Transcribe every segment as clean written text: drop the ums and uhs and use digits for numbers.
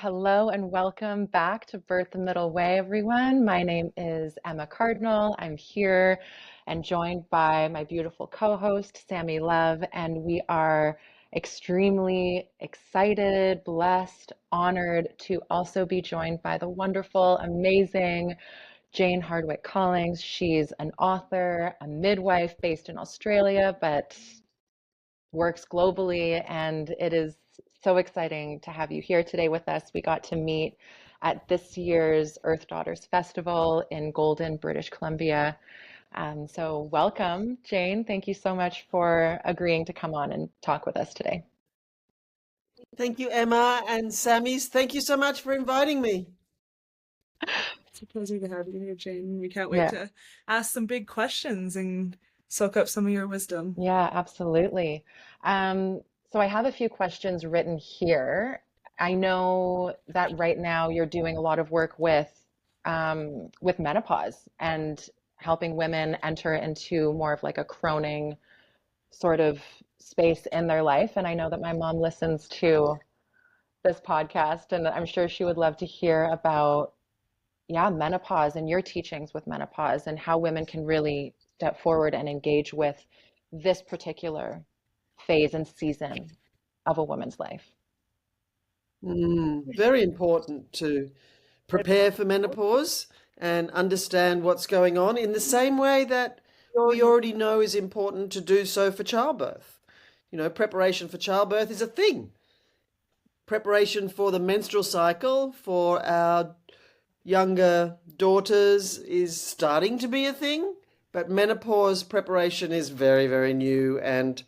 Hello and welcome back to Birth the Middle Way, everyone. My name is Emma Cardinal. I'm here and joined by my beautiful co-host, Sammy Love, and we are extremely excited, blessed, honored to also be joined by the wonderful, amazing Jane Hardwick Collins. She's an author, a midwife based in Australia, but works globally, and it is so exciting to have you here today with us. We got to meet at this year's Earth Daughters Festival in Golden, British Columbia. So welcome, Jane. Thank you so much for agreeing to come on and talk with us today. Thank you, Emma and Sammy's. Thank you so much for inviting me. It's a pleasure to have you here, Jane. We can't wait Yeah, to ask some big questions and soak up some of your wisdom. yeah, absolutely. So I have a few questions written here. I know that right now you're doing a lot of work with menopause and helping women enter into more of like a croning sort of space in their life. And I know that my mom listens to this podcast, and I'm sure she would love to hear about, yeah, menopause and your teachings with menopause and how women can really step forward and engage with this particular phase and season of a woman's life. Very important to prepare for menopause and understand what's going on in the same way that we already know is important to do so for childbirth. Preparation for childbirth is a thing. Preparation for the menstrual cycle for our younger daughters is starting to be a thing, but menopause preparation is very, very new and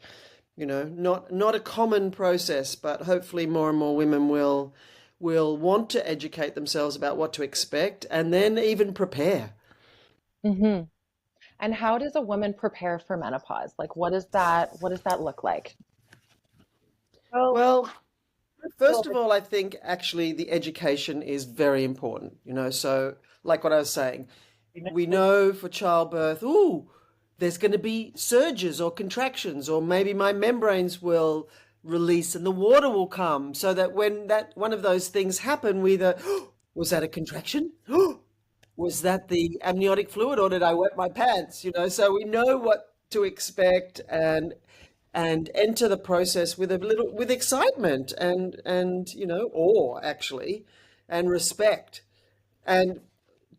not a common process, but hopefully more and more women will want to educate themselves about what to expect and then even prepare. Hmm. And how does a woman prepare for menopause? Like, what does that look like? Well, first of all, I think actually the education is very important, so like what I was saying, we know for childbirth, there's going to be surges or contractions, or maybe my membranes will release and the water will come, so that when that one of those things happen, we either, was that a contraction? Was that the amniotic fluid, or did I wet my pants? So we know what to expect and enter the process with with excitement and awe actually, and respect. And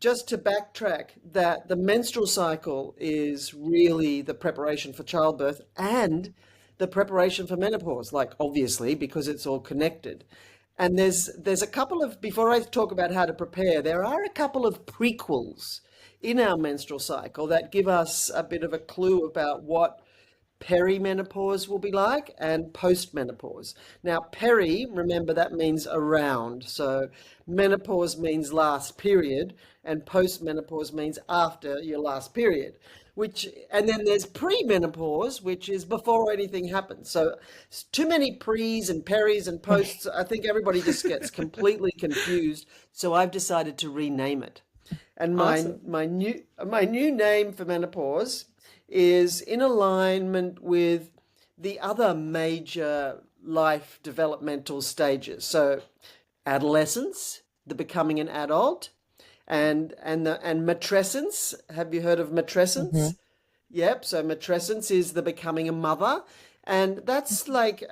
just to backtrack, that the menstrual cycle is really the preparation for childbirth and the preparation for menopause, like obviously, because it's all connected. And there's a couple of, before I talk about how to prepare, there are a couple of prequels in our menstrual cycle that give us a bit of a clue about what perimenopause will be like and postmenopause. Now, peri, remember that means around. So menopause means last period and postmenopause means after your last period. And then there's premenopause, which is before anything happens. So too many pre's and peris and posts. I think everybody just gets completely confused. So I've decided to rename it. And Awesome. my new name for menopause is in alignment with the other major life developmental stages. So adolescence, the becoming an adult, and matrescence. Have you heard of matrescence? Hmm. Yep. So matrescence is the becoming a mother, and that's like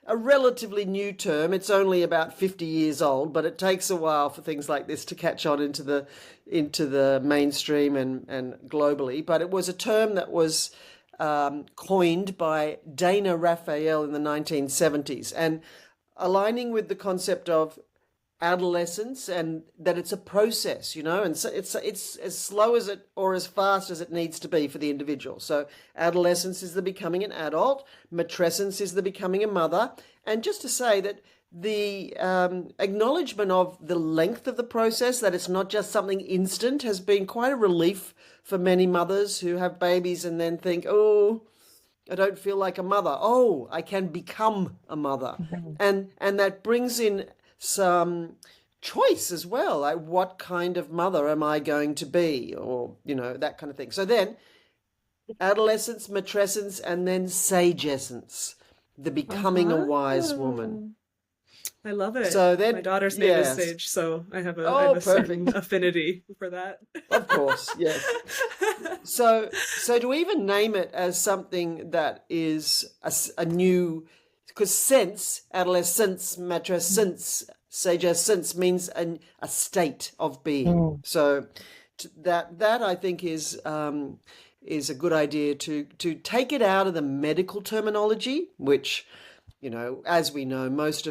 a relatively new term. It's only about 50 years old, but it takes a while for things like this to catch on into the mainstream and globally. But it was a term that was coined by Dana Raphael in the 1970s, and aligning with the concept of adolescence, and that it's a process, and so it's as slow as it or as fast as it needs to be for the individual. So adolescence is the becoming an adult, matrescence is the becoming a mother. And just to say that the acknowledgement of the length of the process, that it's not just something instant, has been quite a relief for many mothers who have babies and then think, oh, I don't feel like a mother. Oh, I can become a mother. And that brings in some choice as well, like what kind of mother am I going to be, or that kind of thing. So then adolescence, matrescence, and then sagescence, the becoming a wise woman. I love it. So My then, daughter's name is yes. Sage, so I have Oh, a certain perfect. affinity for that. Of course, yes. So to even name it as something that is a new, because sense, adolescence, matrescence, sagescence means a state of being. Mm. So that I think is a good idea to take it out of the medical terminology, which, as we know, most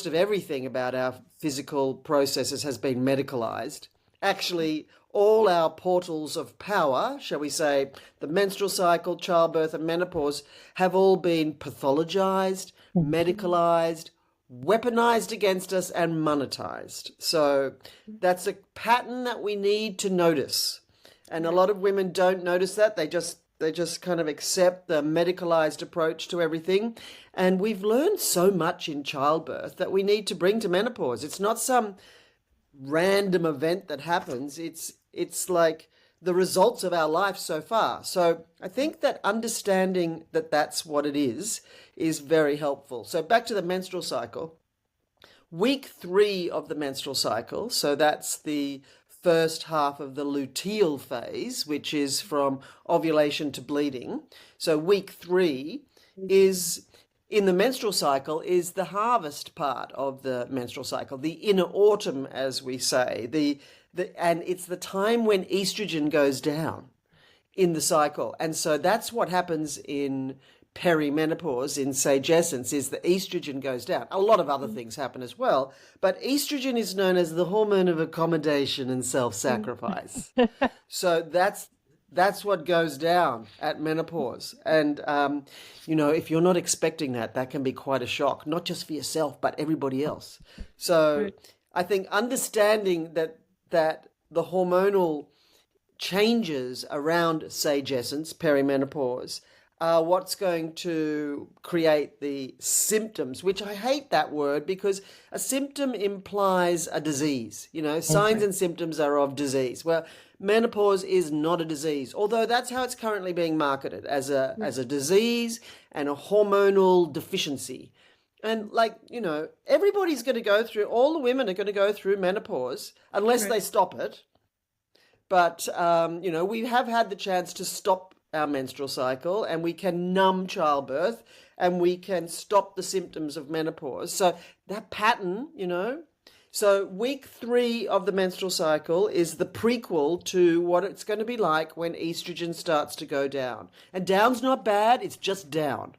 of everything about our physical processes has been medicalized. Actually, all our portals of power, shall we say, the menstrual cycle, childbirth, and menopause, have all been pathologized, medicalized, weaponized against us, and monetized. So that's a pattern that we need to notice. And a lot of women don't notice that. They just kind of accept the medicalized approach to everything. And we've learned so much in childbirth that we need to bring to menopause. It's not some random event that happens. It's like the results of our life so far. So I think that understanding that that's what it is very helpful. So back to the menstrual cycle. Week 3 of the menstrual cycle, so that's the first half of the luteal phase, which is from ovulation to bleeding. So week 3 is in the menstrual cycle is the harvest part of the menstrual cycle, the inner autumn, as we say, and it's the time when estrogen goes down in the cycle. And so that's what happens in perimenopause, in sagescence, is the estrogen goes down. A lot of other things happen as well, but estrogen is known as the hormone of accommodation and self-sacrifice. So that's what goes down at menopause. And, if you're not expecting that, that can be quite a shock, not just for yourself, but everybody else. So Right. I think understanding that the hormonal changes around sagescence, perimenopause, are what's going to create the symptoms, which I hate that word because a symptom implies a disease. Signs and symptoms are of disease. Well, menopause is not a disease, although that's how it's currently being marketed, as a disease and a hormonal deficiency. And everybody's going to go through, all the women are going to go through menopause unless Right. they stop it. But, we have had the chance to stop our menstrual cycle, and we can numb childbirth, and we can stop the symptoms of menopause. So that pattern, So week 3 of the menstrual cycle is the prequel to what it's going to be like when estrogen starts to go down. And down's not bad, it's just down.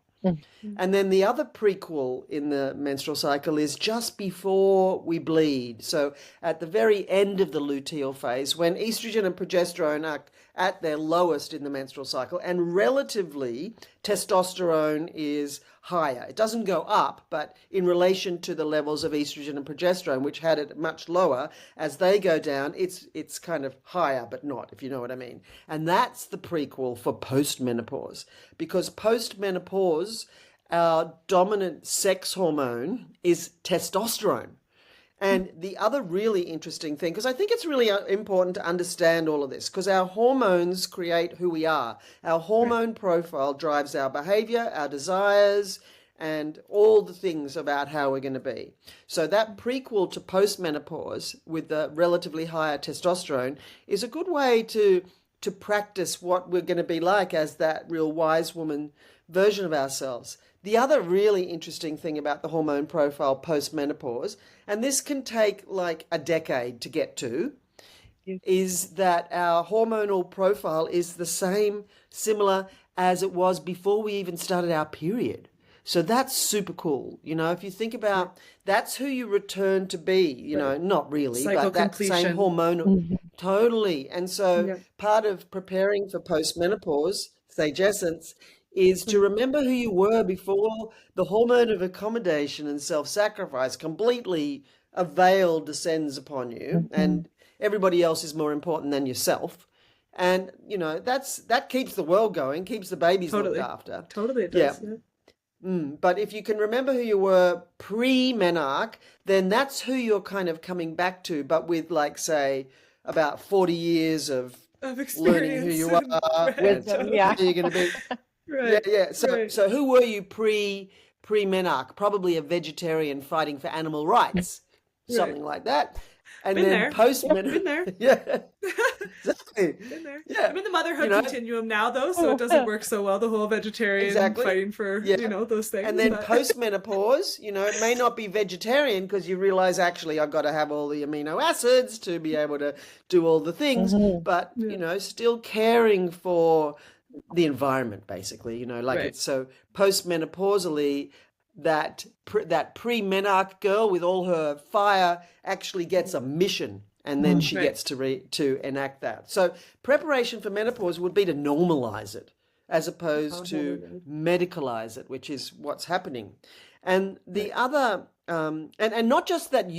And then the other prequel in the menstrual cycle is just before we bleed. So at the very end of the luteal phase, when estrogen and progesterone are at their lowest in the menstrual cycle, and relatively testosterone is higher. It doesn't go up, but in relation to the levels of estrogen and progesterone, which had it much lower, as they go down, it's kind of higher, but not, if you know what I mean. And that's the prequel for postmenopause, because postmenopause, our dominant sex hormone is testosterone. And the other really interesting thing, because I think it's really important to understand all of this, because our hormones create who we are. Our hormone profile drives our behavior, our desires, and all the things about how we're going to be. So that prequel to postmenopause with the relatively higher testosterone is a good way to practice what we're going to be like as that real wise woman version of ourselves. The other really interesting thing about the hormone profile post-menopause, and this can take like a decade to get to, is that our hormonal profile is the same, similar as it was before we even started our period. So that's super cool. If you think about, that's who you return to be, not really, Cycle but that same completion. hormonal, totally. And so Yeah. part of preparing for post-menopause, sagescence, is to remember who you were before the hormone of accommodation and self-sacrifice completely a veil descends upon you, and everybody else is more important than yourself. And that keeps the world going, keeps the babies Totally. looked after. Totally it Yeah. does. Yeah. But if you can remember who you were pre-menarche, then that's who you're kind of coming back to, but with say about 40 years of Of learning who experience. you are Right, and Wisdom, totally. yeah. who you're going to be. Right. Yeah. So Right. so who were you pre pre-menarche, probably a vegetarian fighting for animal rights, something like that. And Been then there. post-menarche, Been there. yeah, exactly, Been there. yeah, I'm in the motherhood you know, continuum now, though, so it doesn't work so well, the whole vegetarian exactly, fighting for, yeah. those things. And then But post-menopause, it may not be vegetarian because you realize actually I've got to have all the amino acids to be able to do all the things, but still caring for the environment, basically, like Right. it's so postmenopausally that pre-menarche girl with all her fire actually gets a mission, and then she Right. gets to enact that. So preparation for menopause would be to normalize it as opposed to medicalize it, which is what's happening. And the other, and not just that,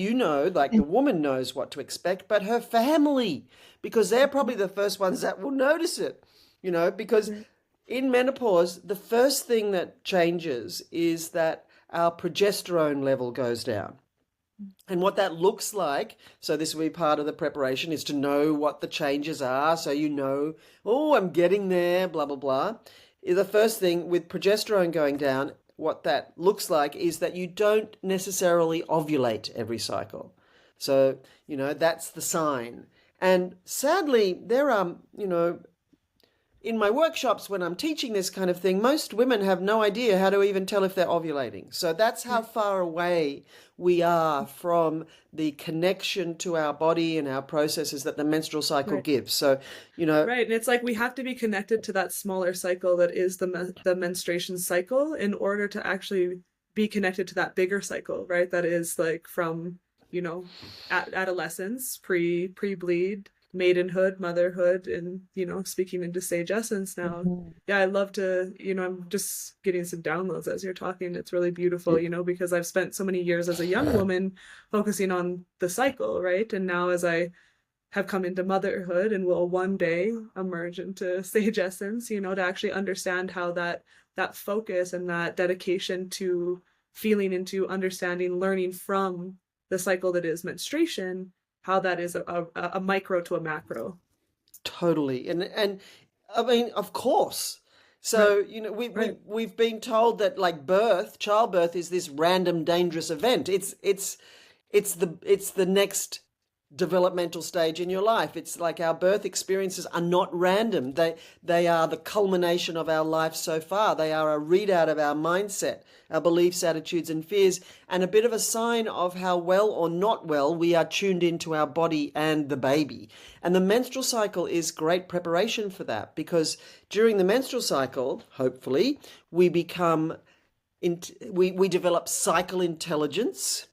like the woman knows what to expect, but her family, because they're probably the first ones that will notice it, because in menopause, the first thing that changes is that our progesterone level goes down. And what that looks like, so this will be part of the preparation, is to know what the changes are. So oh, I'm getting there, blah, blah, blah. The first thing with progesterone going down, what that looks like is that you don't necessarily ovulate every cycle. So, that's the sign. And sadly, there are, in my workshops when I'm teaching this kind of thing, most women have no idea how to even tell if they're ovulating. So that's how far away we are from the connection to our body and our processes that the menstrual cycle gives. So, Right. And it's like we have to be connected to that smaller cycle that is the menstruation cycle in order to actually be connected to that bigger cycle, right? That is like from, adolescence, pre-bleed, maidenhood, motherhood, and speaking into sage essence now. Yeah, I love to, I'm just getting some downloads as you're talking. It's really beautiful, because I've spent so many years as a young woman focusing on the cycle, right? And now as I have come into motherhood and will one day emerge into sage essence, to actually understand how that focus and that dedication to feeling into understanding, learning from the cycle that is menstruation, how that is a micro to a macro. Totally. And I mean, of course. So, we've been told that like childbirth is this random dangerous event. It's the next developmental stage in your life. It's like our birth experiences are not random. They are the culmination of our life so far. They are a readout of our mindset, our beliefs, attitudes, and fears, and a bit of a sign of how well or not well we are tuned into our body and the baby. And the menstrual cycle is great preparation for that, because during the menstrual cycle, hopefully, we develop cycle intelligence,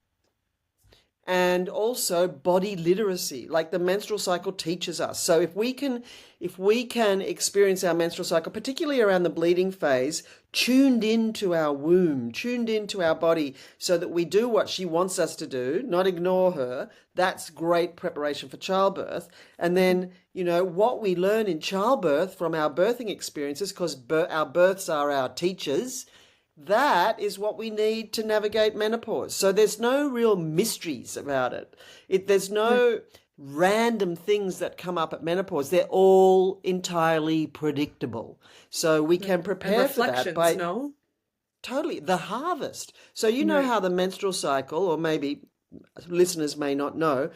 and also body literacy, like the menstrual cycle teaches us. So if we can experience our menstrual cycle, particularly around the bleeding phase, tuned into our womb, tuned into our body, so that we do what she wants us to do, not ignore her, that's great preparation for childbirth. And then, what we learn in childbirth from our birthing experiences, because our births are our teachers, that is what we need to navigate menopause. So there's no real mysteries about it. There's no random things that come up at menopause. They're all entirely predictable. So we can prepare for that by totally the harvest. So how the menstrual cycle, or maybe listeners may not know,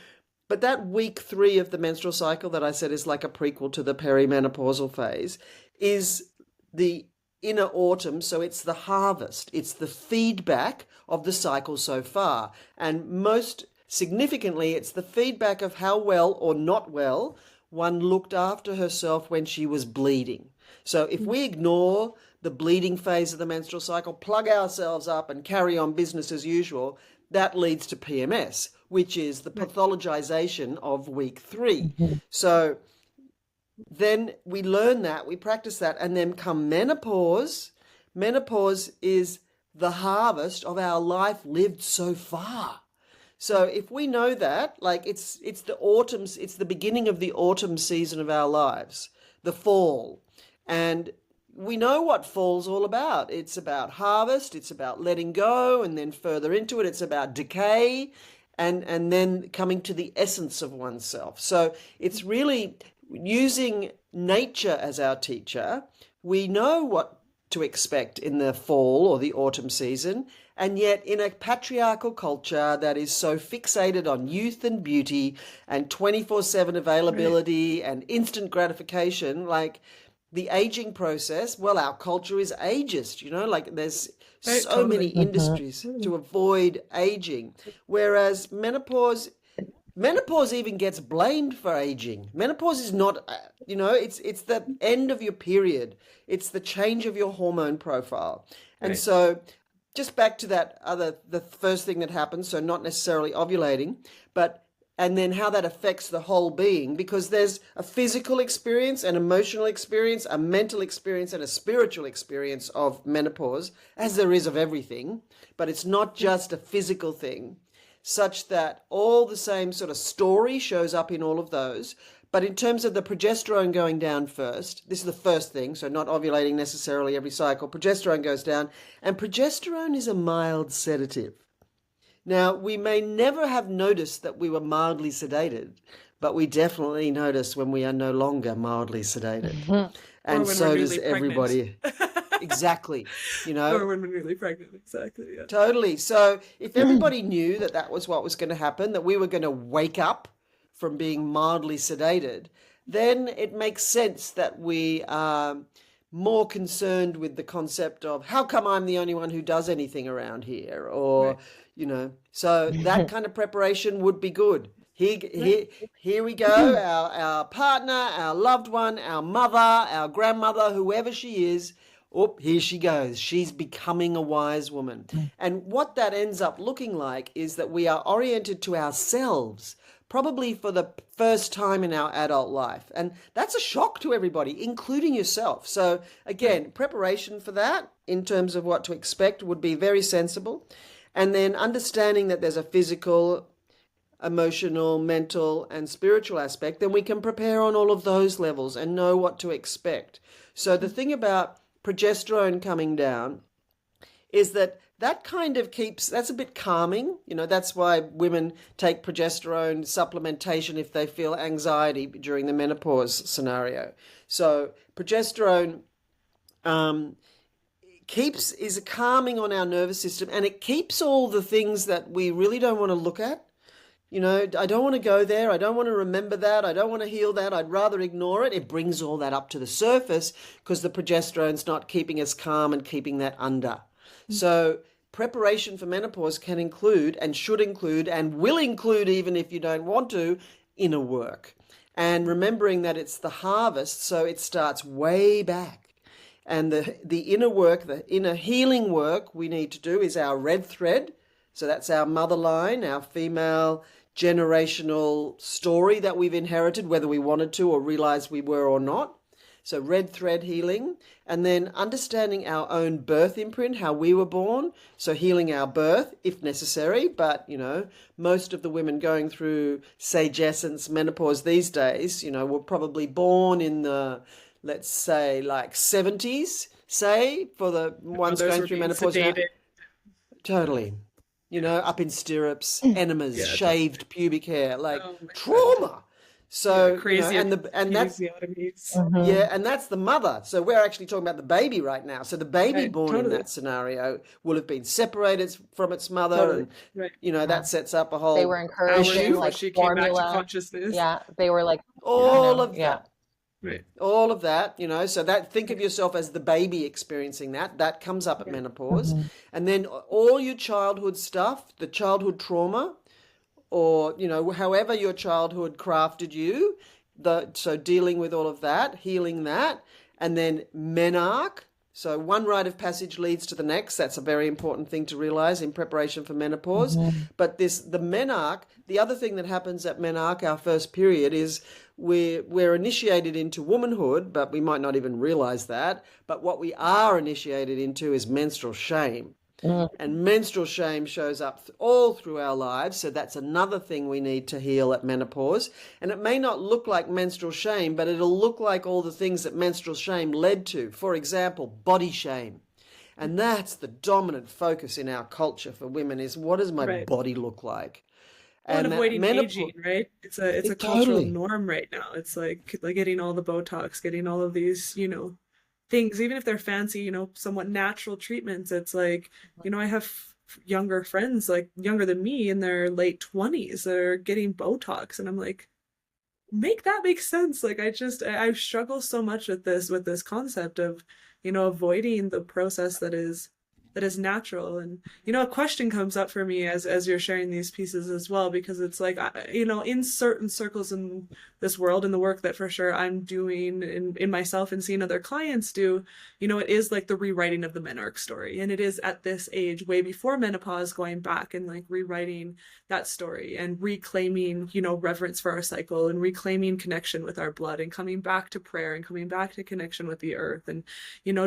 but that week 3 of the menstrual cycle that I said is like a prequel to the perimenopausal phase is the inner autumn, so it's the harvest. It's the feedback of the cycle so far. And most significantly, it's the feedback of how well or not well one looked after herself when she was bleeding. So if we ignore the bleeding phase of the menstrual cycle, plug ourselves up and carry on business as usual, that leads to PMS, which is the pathologization of week 3. So then we learn that, we practice that, and then come menopause. Menopause is the harvest of our life lived so far. So if we know that, like it's the beginning of the autumn season of our lives, the fall. And we know what fall's all about. It's about harvest, it's about letting go, and then further into it, it's about decay, and then coming to the essence of oneself. So it's really using nature as our teacher. We know what to expect in the fall or the autumn season. And yet, in a patriarchal culture that is so fixated on youth and beauty and 24/7 availability and instant gratification, like the aging process, well, our culture is ageist, like there's Right, so many totally. industries to avoid aging. Whereas menopause even gets blamed for aging. Menopause is not, it's the end of your period. It's the change of your hormone profile. And Right. so just back to the first thing that happens, so not necessarily ovulating, and then how that affects the whole being, because there's a physical experience, an emotional experience, a mental experience, and a spiritual experience of menopause, as there is of everything, but it's not just a physical thing, such that all the same sort of story shows up in all of those. But in terms of the progesterone going down first, this is the first thing, so not ovulating necessarily every cycle, progesterone goes down, and progesterone is a mild sedative. Now, we may never have noticed that we were mildly sedated, but we definitely notice when we are no longer mildly sedated. Mhm. And Or when so we're does newly pregnant. everybody. Exactly. Or when we're newly pregnant. Exactly. Yeah. Totally. So if everybody knew that that was what was going to happen, that we were going to wake up from being mildly sedated, then it makes sense that we are more concerned with the concept of how come I'm the only one who does anything around here, or so that kind of preparation would be good. Here we go, our partner, our loved one, our mother, our grandmother, whoever she is. Oh, here she goes. She's becoming a wise woman. And what that ends up looking like is that we are oriented to ourselves, probably for the first time in our adult life. And that's a shock to everybody, including yourself. So again, preparation for that in terms of what to expect would be very sensible. And then understanding that there's a physical, emotional, mental, and spiritual aspect, then we can prepare on all of those levels and know what to expect. So the thing about progesterone coming down is that kind of that's a bit calming. That's why women take progesterone supplementation if they feel anxiety during the menopause scenario. So progesterone is calming on our nervous system, and it keeps all the things that we really don't want to look at. I don't want to go there. I don't want to remember that. I don't want to heal that. I'd rather ignore it. It brings all that up to the surface because the progesterone's not keeping us calm and keeping that under. So preparation for menopause can include and should include and will include, even if you don't want to, inner work. And remembering that it's the harvest, so it starts way back. And the inner work, the inner healing work we need to do is our red thread. So that's our mother line, our female generational story that we've inherited, whether we wanted to or realized we were or not. So red thread healing, and then understanding our own birth imprint, how we were born. So healing our birth if necessary, but most of the women going through sagescence, menopause these days, were probably born in the, let's say, like 70s, say, for the ones going through menopause now. Totally. Up in stirrups, enemas, shaved pubic hair, like trauma. So crazy, and that's and that's the mother. So we're actually talking about the baby right now. So the baby born in that scenario will have been separated from its mother, and that sets up a whole. They were encouraging like she formula. came back to consciousness. Yeah, they were like all of that. Yeah. Right. All of that, so that think of yourself as the baby experiencing that comes up at menopause. And then all your childhood stuff, the childhood trauma, or, however your childhood crafted you, so dealing with all of that, healing that, and then menarche. So one rite of passage leads to the next. That's a very important thing to realize in preparation for menopause. But the menarche, the other thing that happens at menarche, our first period, is we're initiated into womanhood, but we might not even realize that. But what we are initiated into is menstrual shame. And menstrual shame shows up all through our lives. So that's another thing we need to heal at menopause. And it may not look like menstrual shame, but it'll look like all the things that menstrual shame led to. For example, body shame. And that's the dominant focus in our culture for women is, what does my body look like? And avoiding aging, right? It's a cultural Totally. norm right now. It's like getting all the Botox, getting all of these, things, even if they're fancy, somewhat natural treatments. It's like, I have younger friends, like younger than me in their late 20s that are getting Botox. And I'm like, make that make sense. Like I struggle so much with this concept of, avoiding the process that is natural. And a question comes up for me as you're sharing these pieces as well, because it's like, in certain circles in this world, in the work that for sure I'm doing in myself and seeing other clients do, it is like the rewriting of the menarche story. And it is at this age, way before menopause, going back and like rewriting that story and reclaiming, reverence for our cycle and reclaiming connection with our blood and coming back to prayer and coming back to connection with the earth and,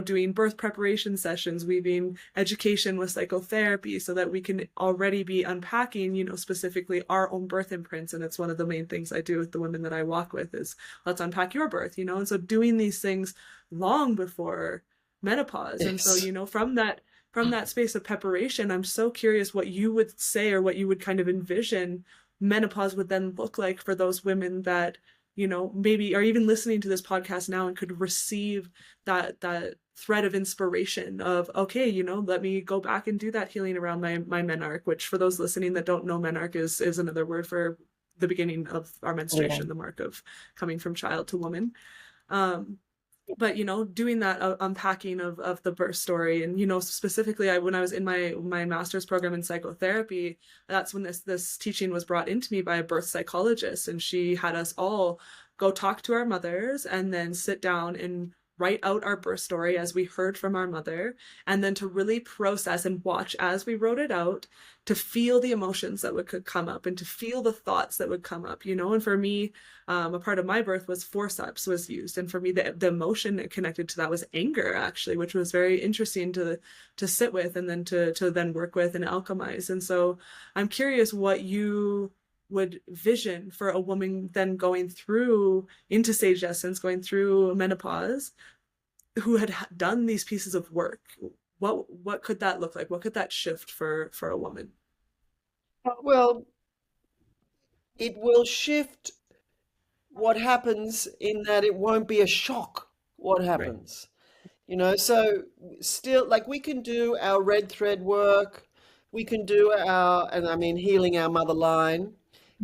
doing birth preparation sessions, weaving education with psychotherapy so that we can already be unpacking, specifically our own birth imprints. And it's one of the main things I do with the women that I walk with is let's unpack your birth, and so doing these things long before menopause. And so, from that space of preparation, I'm so curious what you would say or what you would kind of envision menopause would then look like for those women that, maybe are even listening to this podcast now and could receive that thread of inspiration of, okay, let me go back and do that healing around my menarche, which for those listening that don't know, menarche is another word for the beginning of our menstruation, the mark of coming from child to woman. But doing that unpacking of the birth story, and specifically when I was in my master's program in psychotherapy, that's when this teaching was brought into me by a birth psychologist, and she had us all go talk to our mothers and then sit down and write out our birth story as we heard from our mother, and then to really process and watch as we wrote it out, to feel the emotions that could come up and to feel the thoughts that would come up, and for me, a part of my birth was forceps was used. And for me, the emotion connected to that was anger, actually, which was very interesting to sit with and then to then work with and alchemize. And so I'm curious what you would vision for a woman then going through into sage essence, going through menopause, who had done these pieces of work. What could that look like? What could that shift for a woman? Well, it will shift what happens in that it won't be a shock what happens. So still, like, we can do our red thread work, we can do healing our mother line.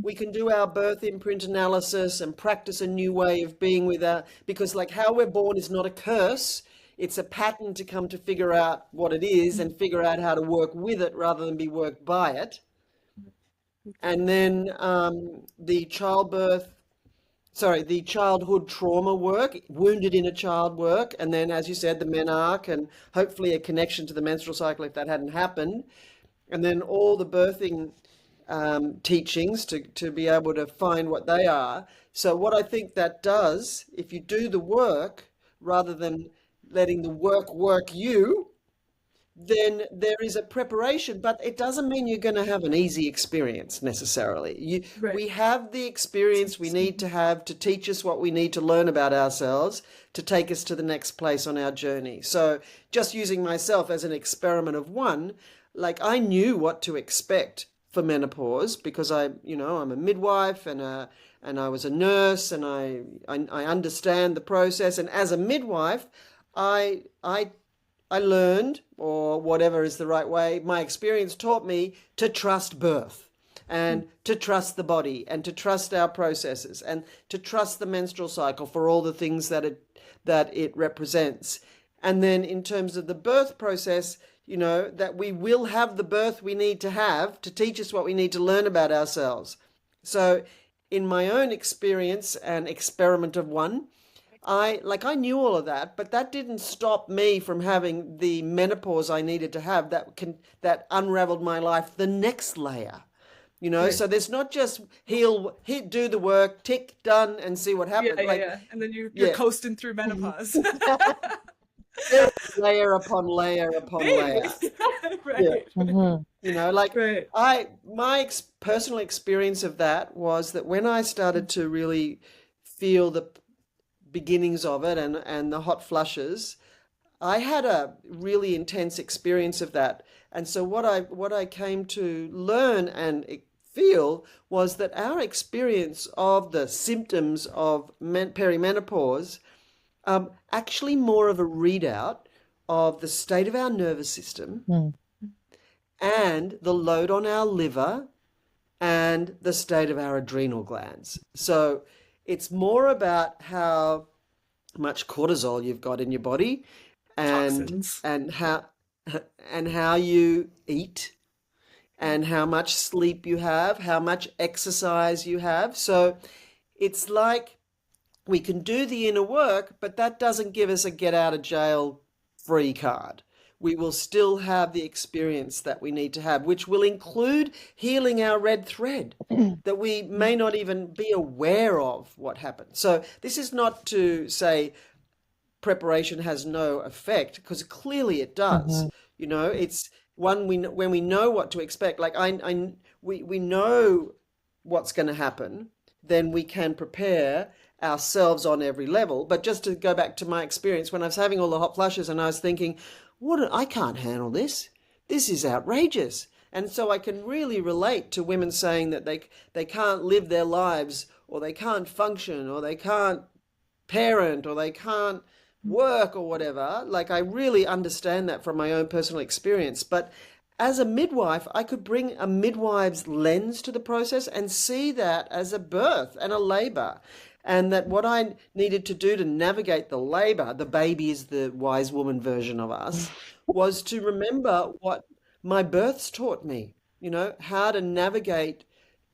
We can do our birth imprint analysis and practice a new way of being because like how we're born is not a curse. It's a pattern to come to figure out what it is and figure out how to work with it rather than be worked by it. And then the childhood trauma work, wounded inner child work, and then, as you said, the menarche and hopefully a connection to the menstrual cycle if that hadn't happened. And then all the birthing teachings to be able to find what they are. So what I think that does, if you do the work rather than letting the work you, then there is a preparation, but it doesn't mean you're going to have an easy experience necessarily. We have the experience we need to have to teach us what we need to learn about ourselves to take us to the next place on our journey. So just using myself as an experiment of one, like I knew what to expect for menopause because I'm a midwife and I was a nurse and I understand the process. And as a midwife, I learned, or whatever is the right way, my experience taught me to trust birth and to trust the body and to trust our processes and to trust the menstrual cycle for all the things that it represents. And then in terms of the birth process, that we will have the birth we need to have to teach us what we need to learn about ourselves. So in my own experience and experiment of one, I knew all of that, but that didn't stop me from having the menopause I needed to have that unraveled my life the next layer. Right. So there's not just do the work, tick, done, and see what happens. And then you're coasting through menopause. Layer upon layer upon layer. Right. Mm-hmm. My personal experience of that was that when I started to really feel the beginnings of it and the hot flushes, I had a really intense experience of that. And so what I came to learn and feel was that our experience of the symptoms of perimenopause actually more of a readout of the state of our nervous system Mm. and the load on our liver and the state of our adrenal glands. So it's more about how much cortisol you've got in your body and Toxins. and how and how you eat and how much sleep you have, how much exercise you have. So it's like we can do the inner work, but that doesn't give us a get out of jail free card. We will still have the experience that we need to have, which will include healing our red thread that we may not even be aware of what happened. So this is not to say preparation has no effect, because clearly it does. Mhm. You know, it's when we know what to expect. Like we know what's going to happen, then we can prepare ourselves on every level. But just to go back to my experience when I was having all the hot flushes, and I was thinking, I can't handle this. This is outrageous. And so I can really relate to women saying that they can't live their lives, or they can't function, or they can't parent, or they can't work, or whatever. Like, I really understand that from my own personal experience. But as a midwife, I could bring a midwife's lens to the process and see that as a birth and a labor. And that what I needed to do to navigate the labor, the baby is the wise woman version of us, was to remember what my births taught me, how to navigate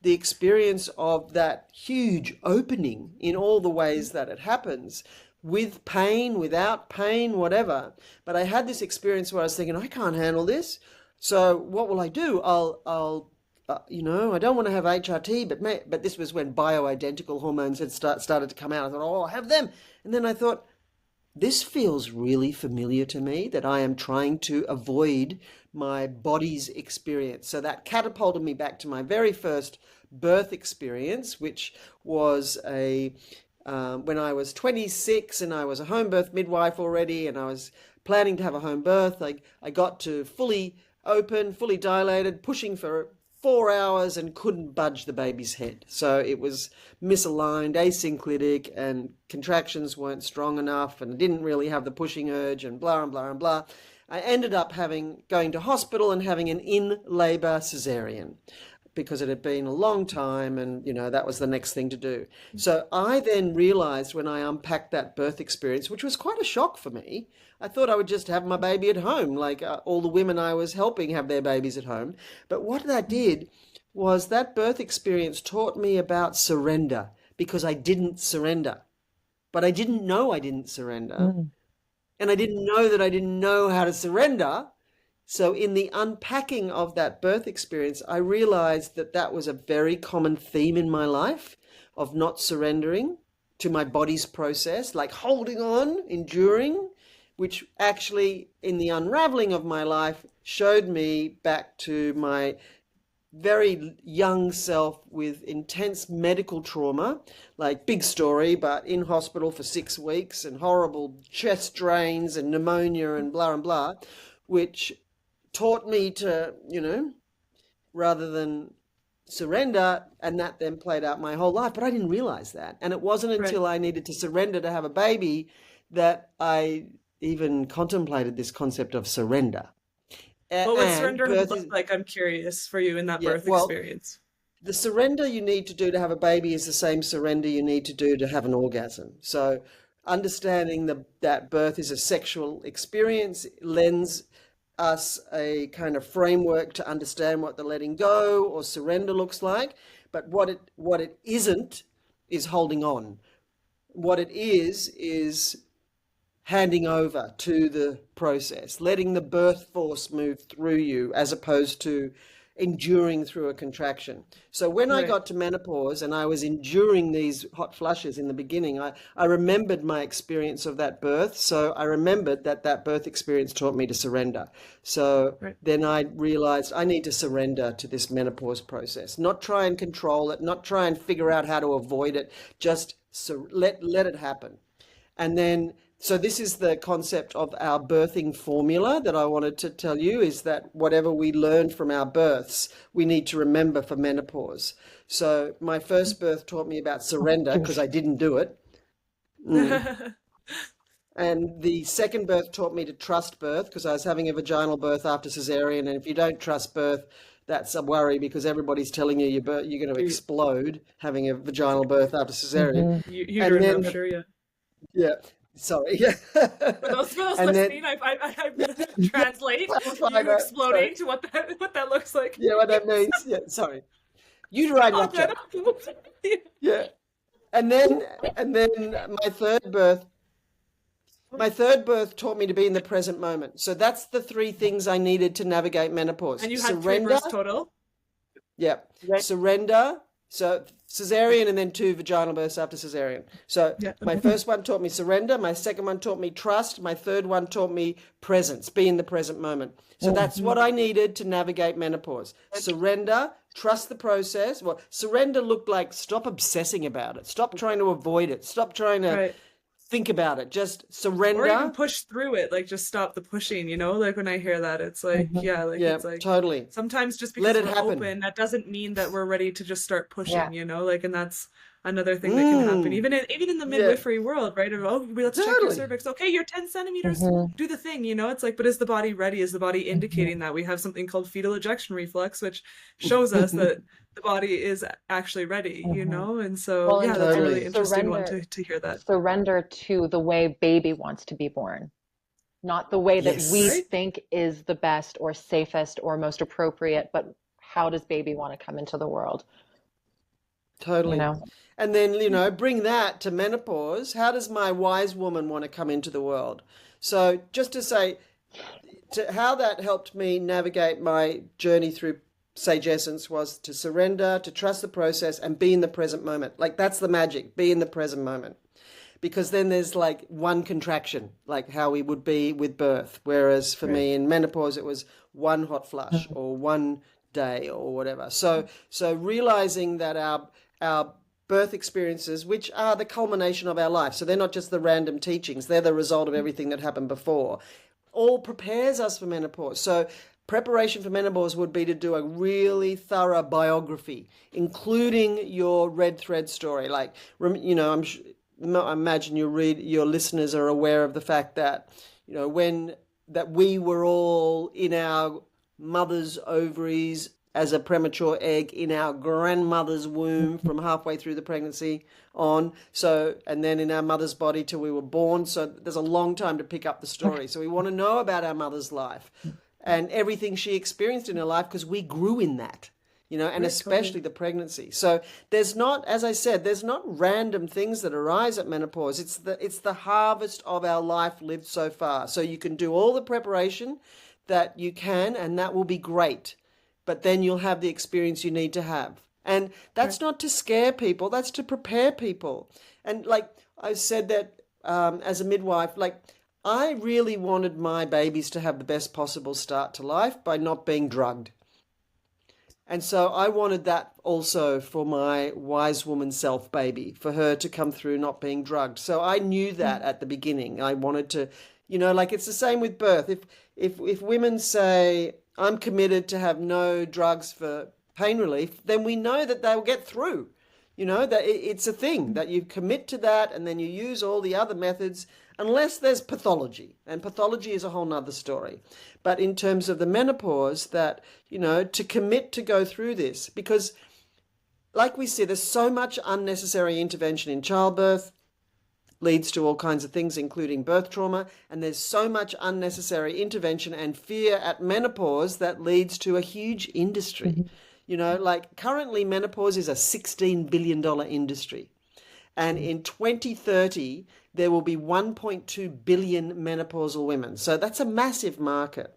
the experience of that huge opening in all the ways that it happens, with pain, without pain, whatever. But I had this experience where I was thinking, I can't handle this. So what will I do? I'll I don't want to have HRT, but this was when bioidentical hormones had started to come out. I thought, I'll have them. And then I thought, this feels really familiar to me, that I am trying to avoid my body's experience. So that catapulted me back to my very first birth experience, which was when I was 26 and I was a home birth midwife already, and I was planning to have a home birth. I got to fully open, fully dilated, pushing for 4 hours and couldn't budge the baby's head. So it was misaligned, asynclitic, and contractions weren't strong enough, and I didn't really have the pushing urge, and blah, and blah, and blah. I ended up going to hospital and having an in-labor cesarean, because it had been a long time, and that was the next thing to do. So I then realized, when I unpacked that birth experience, which was quite a shock for me, I thought I would just have my baby at home, like all the women I was helping have their babies at home. But what that did was, that birth experience taught me about surrender, because I didn't surrender. But I didn't know I didn't surrender. Mm. And I didn't know that I didn't know how to surrender. So in the unpacking of that birth experience, I realized that that was a very common theme in my life, of not surrendering to my body's process, like holding on, enduring, which actually, in the unraveling of my life, showed me back to my very young self with intense medical trauma, like big story, but in hospital for 6 weeks and horrible chest drains and pneumonia and blah, which taught me to, rather than surrender, and that then played out my whole life. But I didn't realize that. And it wasn't until I needed to surrender to have a baby that I even contemplated this concept of surrender. What would surrender birth look is- like? I'm curious for you in that birth well, experience. The surrender you need to do to have a baby is the same surrender you need to do to have an orgasm. So understanding that birth is a sexual experience lends us a kind of framework to understand what the letting go or surrender looks like. But what it isn't is holding on. What it is handing over to the process, letting the birth force move through you, as opposed to enduring through a contraction. So when I got to menopause and I was enduring these hot flushes in the beginning, I remembered my experience of that birth. So I remembered that birth experience taught me to surrender. So then I realized I need to surrender to this menopause process, not try and control it, not try and figure out how to avoid it, just let it happen. And then, so this is the concept of our birthing formula that I wanted to tell you, is that whatever we learned from our births, we need to remember for menopause. So my first birth taught me about surrender, because I didn't do it. And the second birth taught me to trust birth because I was having a vaginal birth after cesarean. And if you don't trust birth, that's a worry because everybody's telling you you're going to explode having a vaginal birth after cesarean. Uterine rupture, yeah. Yeah. Sorry. Yeah. For those listening, I'm going to translate you exploding to what that looks like. Yeah, what that means. Yeah, sorry. Uterine rupture. Yeah. And then my third birth taught me to be in the present moment. So that's the three things I needed to navigate menopause. And you had 3 births total? Yeah. Surrender. So cesarean and then 2 vaginal births after cesarean. So my first one taught me surrender. My second one taught me trust. My third one taught me presence, be in the present moment. So that's what I needed to navigate menopause. Surrender, trust the process. Well, surrender looked like stop obsessing about it. Stop trying to avoid it. Stop trying to think about it. Just surrender. Or even push through it. Like just stop the pushing, you know? Like when I hear that, it's like, it's like totally. Sometimes just because we're open, that doesn't mean that we're ready to just start pushing, you know? Like, and that's another thing that can happen. Even in the midwifery world, right? Let's check your cervix. Okay, you're 10 centimeters. Do the thing, you know? It's like, but is the body ready? Is the body indicating that? We have something called fetal ejection reflex, which shows us that the body is actually ready, you know? And so, that's a really interesting one to hear that. Surrender to the way baby wants to be born, not the way that we think is the best or safest or most appropriate, but how does baby want to come into the world? Totally. You know? And then, bring that to menopause. How does my wise woman want to come into the world? So just to say how that helped me navigate my journey through Sage Essence was to surrender, to trust the process, and be in the present moment. Like that's the magic, be in the present moment. Because then there's like one contraction, like how we would be with birth. Whereas for me in menopause, it was one hot flush or one day or whatever. So realizing that our birth experiences, which are the culmination of our life, so they're not just the random teachings, they're the result of everything that happened before, all prepares us for menopause. So preparation for menopause would be to do a really thorough biography, including your red thread story. Like, I imagine your listeners are aware of the fact that, that we were all in our mother's ovaries as a premature egg in our grandmother's womb from halfway through the pregnancy on. So, and then in our mother's body till we were born. So there's a long time to pick up the story. So we want to know about our mother's life and everything she experienced in her life because we grew in that, and especially the pregnancy. So there's not, as I said, there's not random things that arise at menopause. It's the harvest of our life lived so far. So you can do all the preparation that you can, and that will be great. But then you'll have the experience you need to have. And that's not to scare people, that's to prepare people. And like I said that as a midwife, like I really wanted my babies to have the best possible start to life by not being drugged. And so I wanted that also for my wise woman self baby, for her to come through not being drugged. So I knew that at the beginning. I wanted to, like it's the same with birth. If women say, I'm committed to have no drugs for pain relief, then we know that they'll get through. That it's a thing, that you commit to that and then you use all the other methods unless there's pathology. And pathology is a whole nother story. But in terms of the menopause, that, to commit to go through this, because like we said, there's so much unnecessary intervention in childbirth, leads to all kinds of things, including birth trauma. And there's so much unnecessary intervention and fear at menopause that leads to a huge industry. Like currently menopause is a $16 billion industry. And in 2030, there will be 1.2 billion menopausal women. So that's a massive market.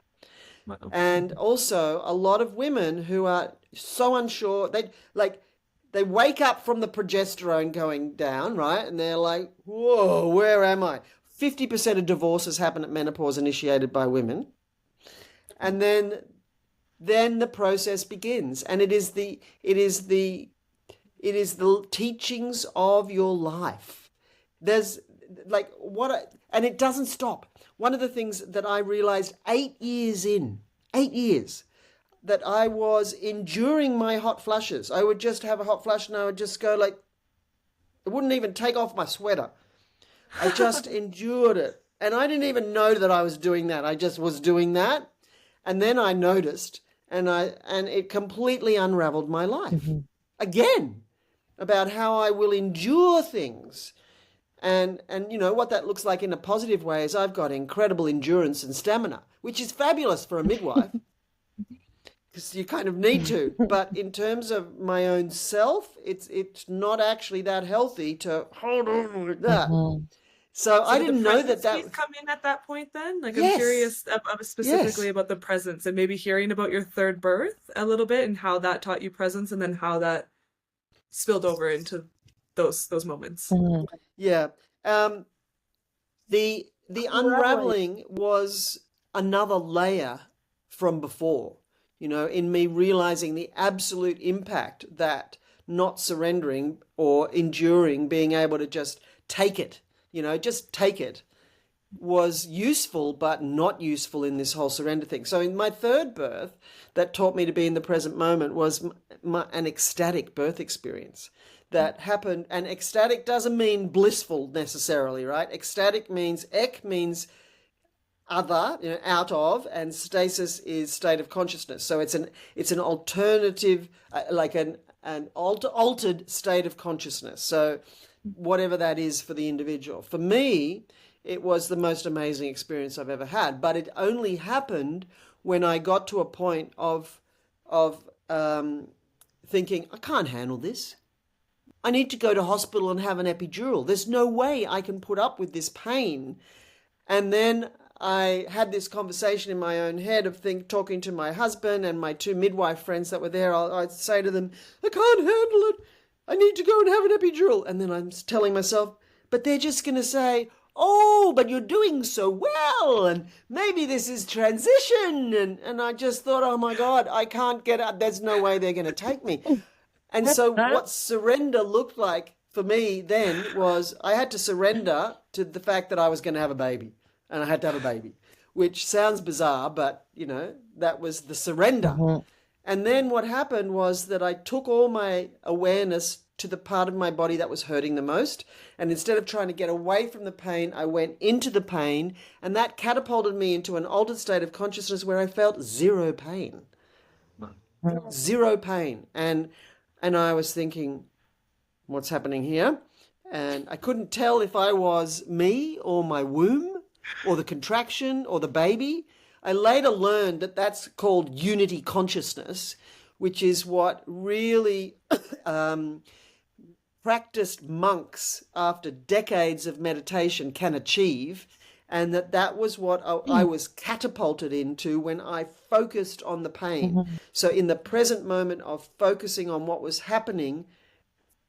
Wow. And also a lot of women who are so unsure, they wake up from the progesterone going down, right? And they're like, whoa, where am I? 50% of divorces happen at menopause initiated by women. And then the process begins. And it is the teachings of your life. There's and it doesn't stop. One of the things that I realized 8 years, that I was enduring my hot flushes. I would just have a hot flush and I would just go like, it wouldn't even take off my sweater. I just endured it And I didn't even know that I was doing that. I just was doing that. And then I noticed, and it completely unraveled my life. Again, about how I will endure things. And you know what that looks like in a positive way is I've got incredible endurance and stamina, which is fabulous for a midwife because you kind of need to. But in terms of my own self, it's not actually that healthy to hold on with that. So I did didn't the know that presence piece that. come in at that point then? Like, I'm Yes, curious specifically yes. about the presence and maybe hearing about your third birth a little bit and how that taught you presence and then how that spilled over into those moments. Yeah. Um, the unraveling was another layer from before, you know, in me realizing the absolute impact that not surrendering or enduring, being able to just take it, you know, just take it, was useful but not useful in this whole surrender thing. So in my third birth, that taught me to be in the present moment was an ecstatic birth experience that happened. And ecstatic doesn't mean blissful necessarily, right? Ecstatic means means other, you know, out of, and stasis is state of consciousness. So it's an alternative, like an altered state of consciousness. So whatever that is for the individual. For me, it was the most amazing experience I've ever had. But it only happened when I got to a point of thinking, I can't handle this. I need to go to hospital and have an epidural. There's no way I can put up with this pain. And then I had this conversation in my own head of talking to my husband and my two midwife friends that were there. I'd say to them, I can't handle it. I need to go and have an epidural. And then I'm telling myself, but they're just going to say, oh, but you're doing so well, and maybe this is transition. And I just thought, oh my God, I can't get out. There's no way they're going to take me. And so what surrender looked like for me then was I had to surrender to the fact that I was going to have a baby, and I had to have a baby, which sounds bizarre, but, you know, that was the surrender. And then what happened was that I took all my awareness to the part of my body that was hurting the most. And instead of trying to get away from the pain, I went into the pain, and that catapulted me into an altered state of consciousness where I felt zero pain. Zero pain. And I was thinking, what's happening here? And I couldn't tell if I was me or my womb or the contraction or the baby. I later learned that that's called unity consciousness, which is what really practiced monks after decades of meditation can achieve, and that was what I was catapulted into when I focused on the pain. So in the present moment of focusing on what was happening,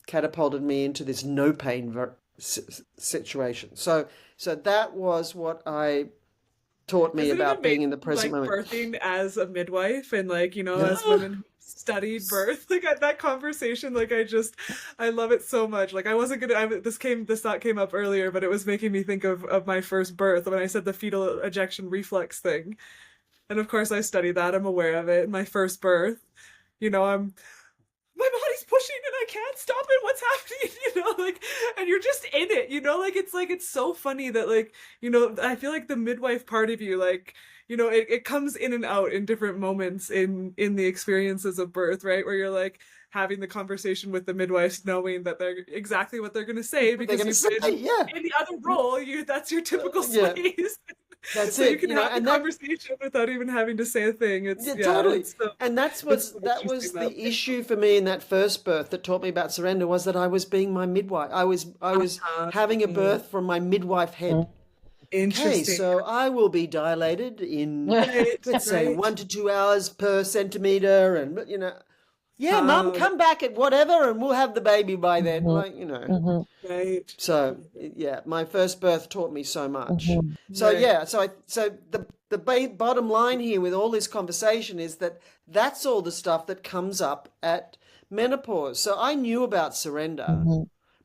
catapulted me into this no pain situation. So that was what I taught me Isn't it about being in the amazing, present like moment. birthing as a midwife and like, you know, as Yeah. women who studied birth, like at that conversation, like I love it so much. Like I wasn't gonna, this thought came up earlier, but it was making me think of my first birth when I said the fetal ejection reflex thing. And of course I studied that, I'm aware of it. My first birth, you know, my body's pushing and I can't stop it. What's happening? You know, like, and you're just in it, you know, like, it's so funny that like, you know, I feel like the midwife part of you, like, you know, it comes in and out in different moments in the experiences of birth, right? Where you're like having the conversation with the midwives, knowing that they're exactly what they're going to say because you've been in the other role. That's your typical slaves. That's so it. you can You know, have and the that, conversation without even having to say a thing. It's totally. It's so, And that was interesting the issue for me in that first birth that taught me about surrender, was that I was being my midwife. I was having a birth from my midwife head. Okay, Interesting. so I will be dilated in, Right, let's say, right. 1 to 2 hours per centimeter, and you know, yeah, Mum, come back at whatever, and we'll have the baby by then. Like, you know. Right. So yeah, my first birth taught me so much. So Right. yeah, so the bottom line here with all this conversation is that that's all the stuff that comes up at menopause. So I knew about surrender,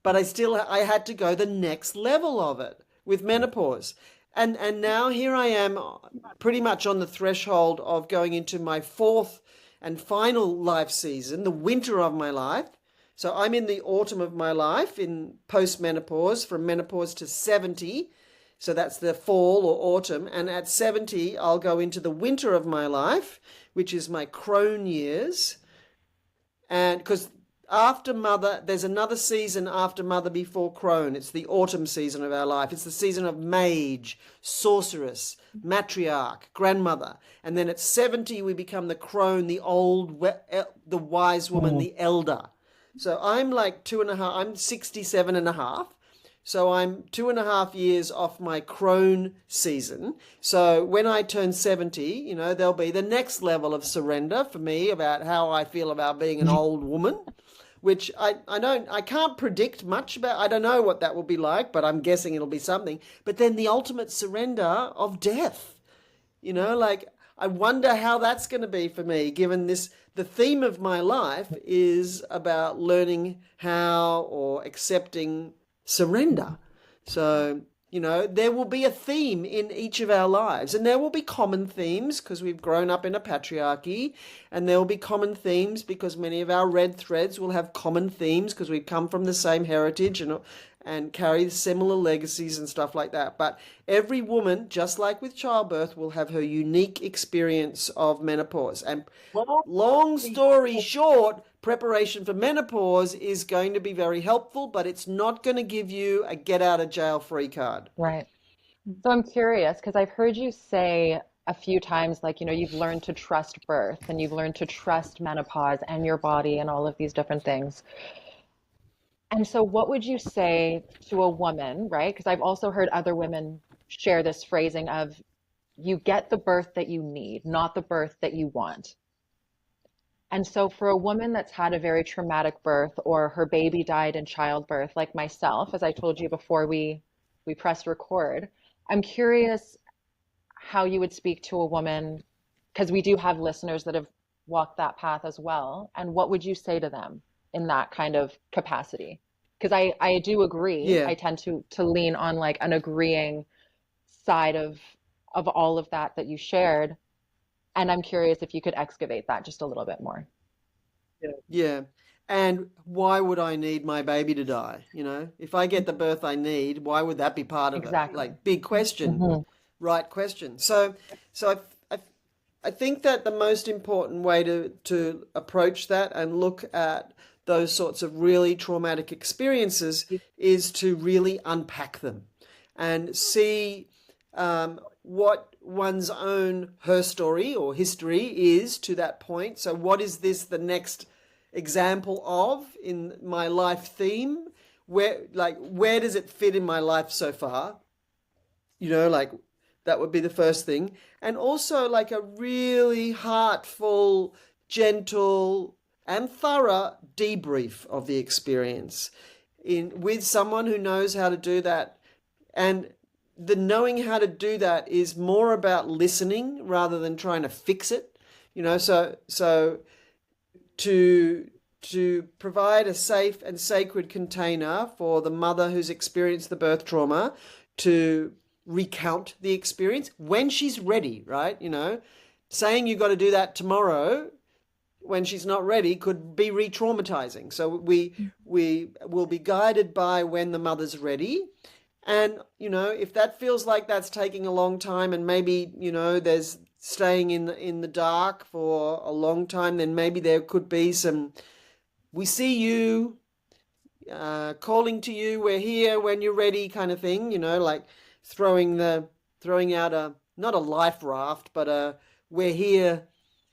but I had to go the next level of it with menopause. And now here I am pretty much on the threshold of going into my fourth and final life season, the winter of my life. So I'm in the autumn of my life in post-menopause, from menopause to 70. So that's the fall or autumn. And at 70, I'll go into the winter of my life, which is my crone years. And because after mother, there's another season after mother before crone. It's the autumn season of our life. It's the season of mage, sorceress, matriarch, grandmother. And then at 70, we become the crone, the old, the wise woman, the elder. So I'm like 2.5, I'm 67 and a half. So I'm 2.5 years off my crone season. So when I turn 70, you know, there'll be the next level of surrender for me about how I feel about being an old woman, which I can't predict much about. I don't know what that will be like, but I'm guessing it'll be something. But then the ultimate surrender of death, you know, like I wonder how that's going to be for me, given the theme of my life is about learning how or accepting surrender. So, you know, there will be a theme in each of our lives, and there will be common themes because we've grown up in a patriarchy, and there will be common themes because many of our red threads will have common themes because we've come from the same heritage and carry similar legacies and stuff like that. But every woman, just like with childbirth, will have her unique experience of menopause. And long story short, preparation for menopause is going to be very helpful, but it's not going to give you a get out of jail free card. Right. So I'm curious because I've heard you say a few times, like, you know, you've learned to trust birth and you've learned to trust menopause and your body and all of these different things. And so what would you say to a woman, right? Because I've also heard other women share this phrasing of you get the birth that you need, not the birth that you want. And so for a woman that's had a very traumatic birth or her baby died in childbirth, like myself, as I told you before we pressed record, I'm curious how you would speak to a woman, because we do have listeners that have walked that path as well. And what would you say to them in that kind of capacity? Because I do agree. Yeah. I tend to lean on like an agreeing side of all of that you shared. And I'm curious if you could excavate that just a little bit more. Yeah. And why would I need my baby to die? You know, if I get the birth I need, why would that be part of Exactly. it? Like, big question, right question. So I think that the most important way to approach that and look at those sorts of really traumatic experiences is to really unpack them and see what one's own her story or history is to that point. So what is this the next example of in my life theme? Where does it fit in my life so far? You know, like that would be the first thing. And also like a really heartful, gentle and thorough debrief of the experience with someone who knows how to do that. And the knowing how to do that is more about listening rather than trying to fix it, you know. So to provide a safe and sacred container for the mother who's experienced the birth trauma to recount the experience when she's ready, right? You know, saying you got to do that tomorrow when she's not ready could be re-traumatizing. So we will be guided by when the mother's ready. And, you know, if that feels like that's taking a long time and maybe, you know, there's staying in the dark for a long time, then maybe there could be some, we see you, calling to you, we're here when you're ready kind of thing, you know, like throwing out not a life raft, but a we're here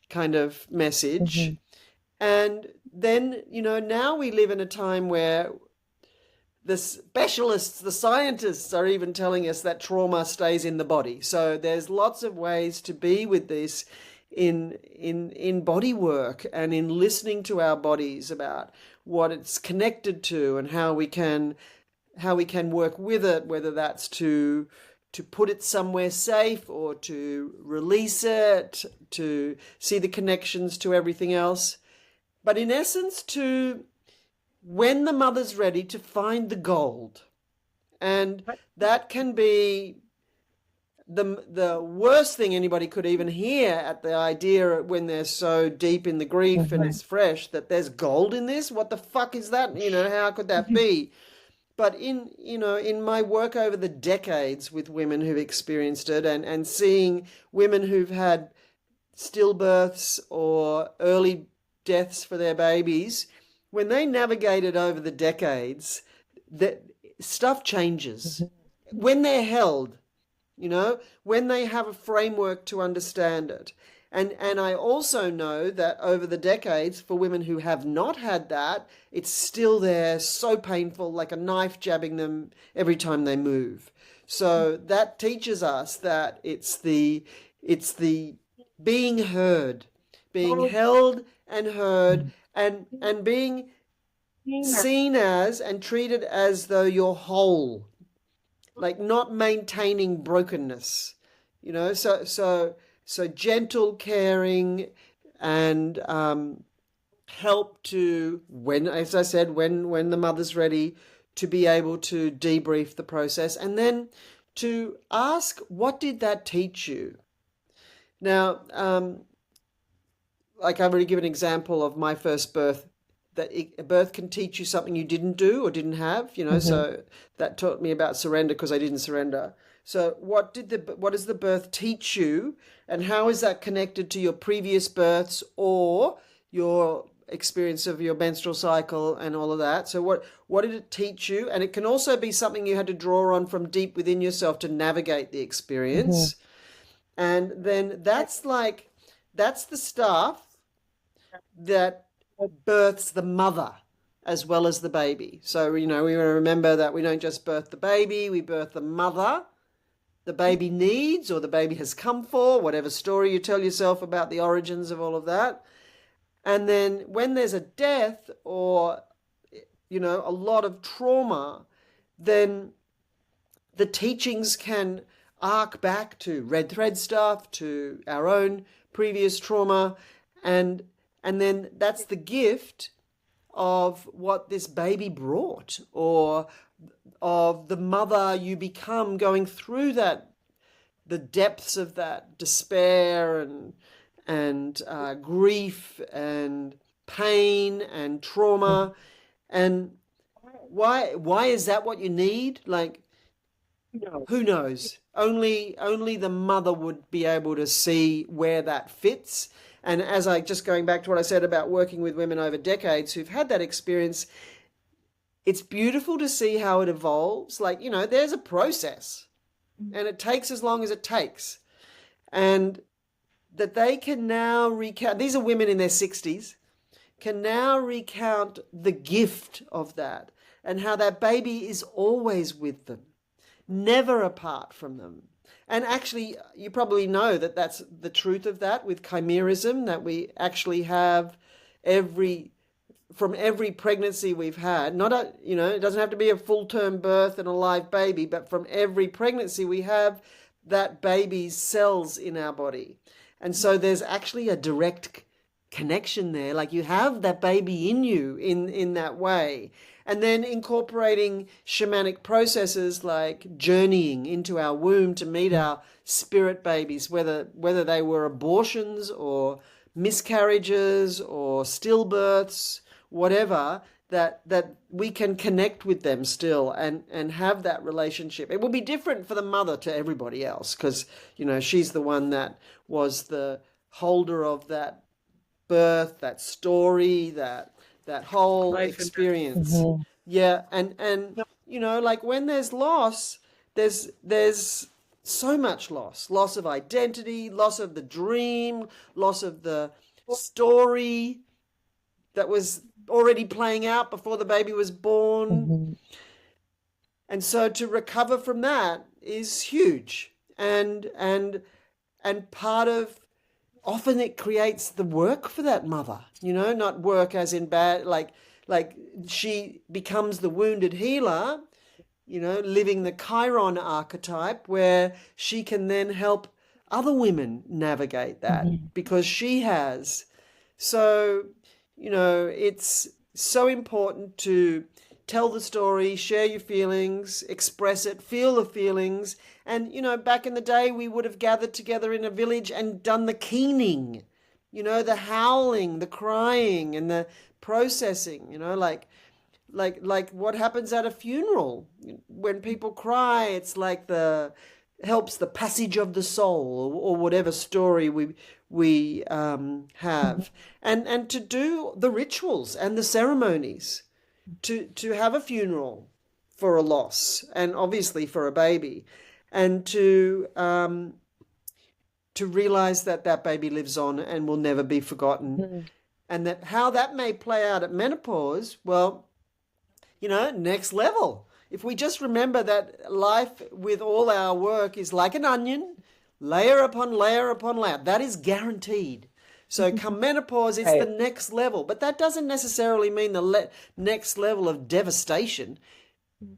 kind of message. And then, you know, now we live in a time where the specialists, the scientists are even telling us that trauma stays in the body. So there's lots of ways to be with this in body work and in listening to our bodies about what it's connected to and how we can work with it, whether that's to put it somewhere safe or to release it, to see the connections to everything else. But in essence, when the mother's ready, to find the gold. And that can be the worst thing anybody could even hear at the idea when they're so deep in the grief and it's fresh that there's gold in this. What the fuck is that? You know, how could that be? But in my work over the decades with women who've experienced it, and seeing women who've had stillbirths or early deaths for their babies, when they navigate it over the decades, that stuff changes. When they're held, when they have a framework to understand it. And I also know that over the decades, for women who have not had that, it's still there, so painful, like a knife jabbing them every time they move. So that teaches us that it's the being heard, being held and heard, and being seen as and treated as though you're whole, like not maintaining brokenness, so gentle, caring, and help to, as I said, when the mother's ready, to be able to debrief the process, and then to ask, what did that teach you? Now, like I've already given an example of my first birth, that a birth can teach you something you didn't do or didn't have, so that taught me about surrender because I didn't surrender. So what does the birth teach you, and how is that connected to your previous births or your experience of your menstrual cycle and all of that? So what did it teach you? And it can also be something you had to draw on from deep within yourself to navigate the experience. And then that's the stuff that births the mother as well as the baby. So, we want to remember that we don't just birth the baby, we birth the mother the baby needs or the baby has come for, whatever story you tell yourself about the origins of all of that. And then when there's a death or, a lot of trauma, then the teachings can arc back to red thread stuff, to our own previous trauma, and then that's the gift of what this baby brought, or of the mother you become going through that, the depths of that despair and grief and pain and trauma. And why is that what you need? Like, who knows? Only the mother would be able to see where that fits. And as just going back to what I said about working with women over decades who've had that experience, it's beautiful to see how it evolves. Like, there's a process and it takes as long as it takes. And that they can now recount, these are women in their 60s, can now recount the gift of that and how that baby is always with them, never apart from them. And actually, you probably know that that's the truth of that with chimerism, that we actually have from every pregnancy we've had, it doesn't have to be a full-term birth and a live baby, but from every pregnancy we have that baby's cells in our body. And so there's actually a direct connection there. Like, you have that baby in you in that way. And then incorporating shamanic processes like journeying into our womb to meet our spirit babies, whether they were abortions or miscarriages or stillbirths, whatever, that we can connect with them still and have that relationship. It will be different for the mother to everybody else because, she's the one that was the holder of that birth, that story, that whole Life experience. Yeah. And like when there's loss, there's so much loss of identity, loss of the dream, loss of the story that was already playing out before the baby was born. And so to recover from that is huge. And part of, often it creates the work for that mother, not work as in bad, like she becomes the wounded healer, living the Chiron archetype, where she can then help other women navigate that because she has. So, it's so important to tell the story, share your feelings, express it, feel the feelings. And, back in the day, we would have gathered together in a village and done the keening, the howling, the crying and the processing, like what happens at a funeral when people cry. It's like the helps the passage of the soul, or whatever story we have, and to do the rituals and the ceremonies to have a funeral for a loss, and obviously for a baby, and to realize that that baby lives on and will never be forgotten, and that how that may play out at menopause, well, next level. If we just remember that life with all our work is like an onion, layer upon layer upon layer, that is guaranteed. So come menopause, it's the next level. But that doesn't necessarily mean the next level of devastation.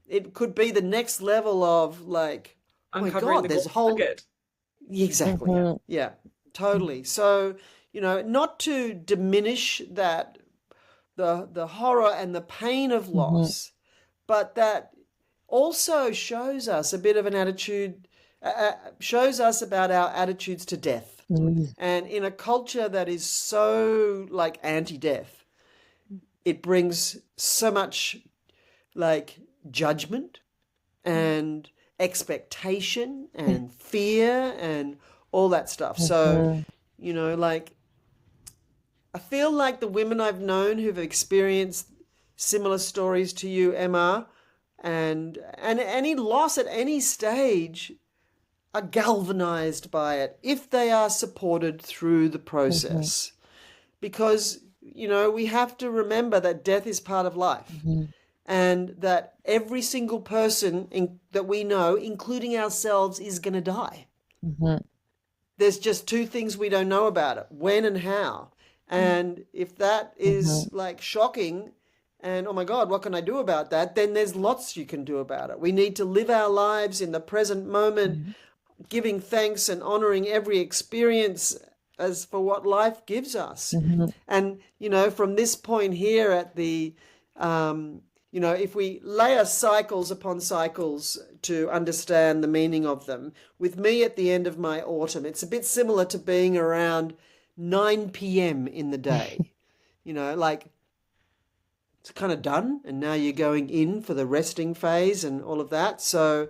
It could be the next level of like, oh my God, there's whole... Exactly. Yeah, totally. So, not to diminish that, the horror and the pain of loss, but that also shows us a bit of an attitude, shows us about our attitudes to death. And in a culture that is so like anti-death, it brings so much like judgment and expectation and fear and all that stuff. So, like, I feel like the women I've known who've experienced similar stories to you, Emma, and any loss at any stage, are galvanized by it if they are supported through the process. Because, we have to remember that death is part of life. And that every single person that we know, including ourselves, is going to die. There's just two things we don't know about it: when and how. And if that is like shocking and, oh my God, what can I do about that? Then there's lots you can do about it. We need to live our lives in the present moment, giving thanks and honoring every experience as for what life gives us. And, from this point here at the... if we layer cycles upon cycles to understand the meaning of them, with me at the end of my autumn, it's a bit similar to being around 9 p.m. in the day. Like it's kind of done, and now you're going in for the resting phase and all of that. So,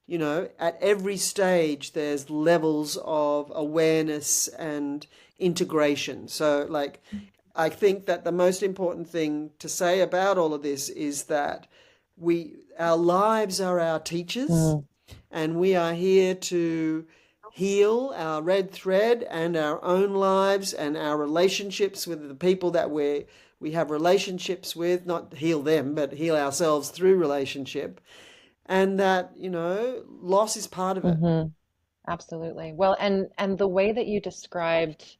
at every stage there's levels of awareness and integration. So, like, I think that the most important thing to say about all of this is that our lives are our teachers, and we are here to heal our red thread and our own lives and our relationships with the people that we have relationships with, not heal them, but heal ourselves through relationship. And that, loss is part of it. Absolutely. Well, and the way that you described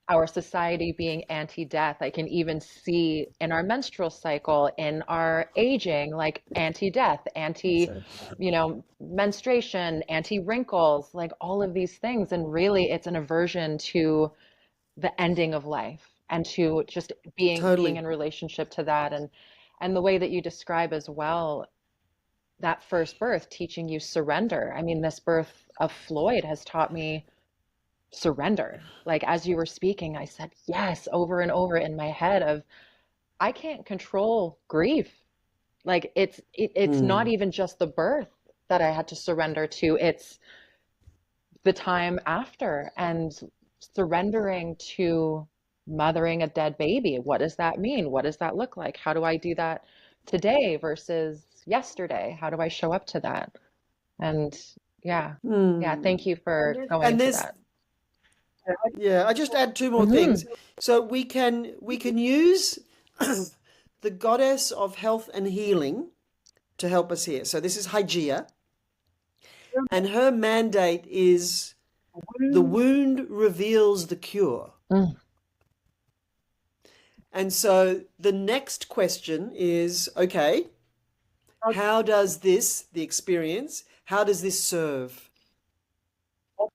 our society being anti-death, I can even see in our menstrual cycle, in our aging, like anti-death, menstruation, anti-wrinkles, like all of these things. And really it's an aversion to the ending of life and to just being in relationship to that. And the way that you describe as well, that first birth teaching you surrender. I mean, this birth of Floyd has taught me surrender. Like, as you were speaking, I said yes over and over in my head of, I can't control grief. Like it's not even just the birth that I had to surrender to, it's the time after, and surrendering to mothering a dead baby. What does that mean? What does that look like? How do I do that today versus yesterday? How do I show up to that? And thank you for going into that. Yeah, I just add two more things. So we can use the goddess of health and healing to help us here. So this is Hygeia, and her mandate is the wound reveals the cure. And so the next question is, okay, how does the experience, how does this serve?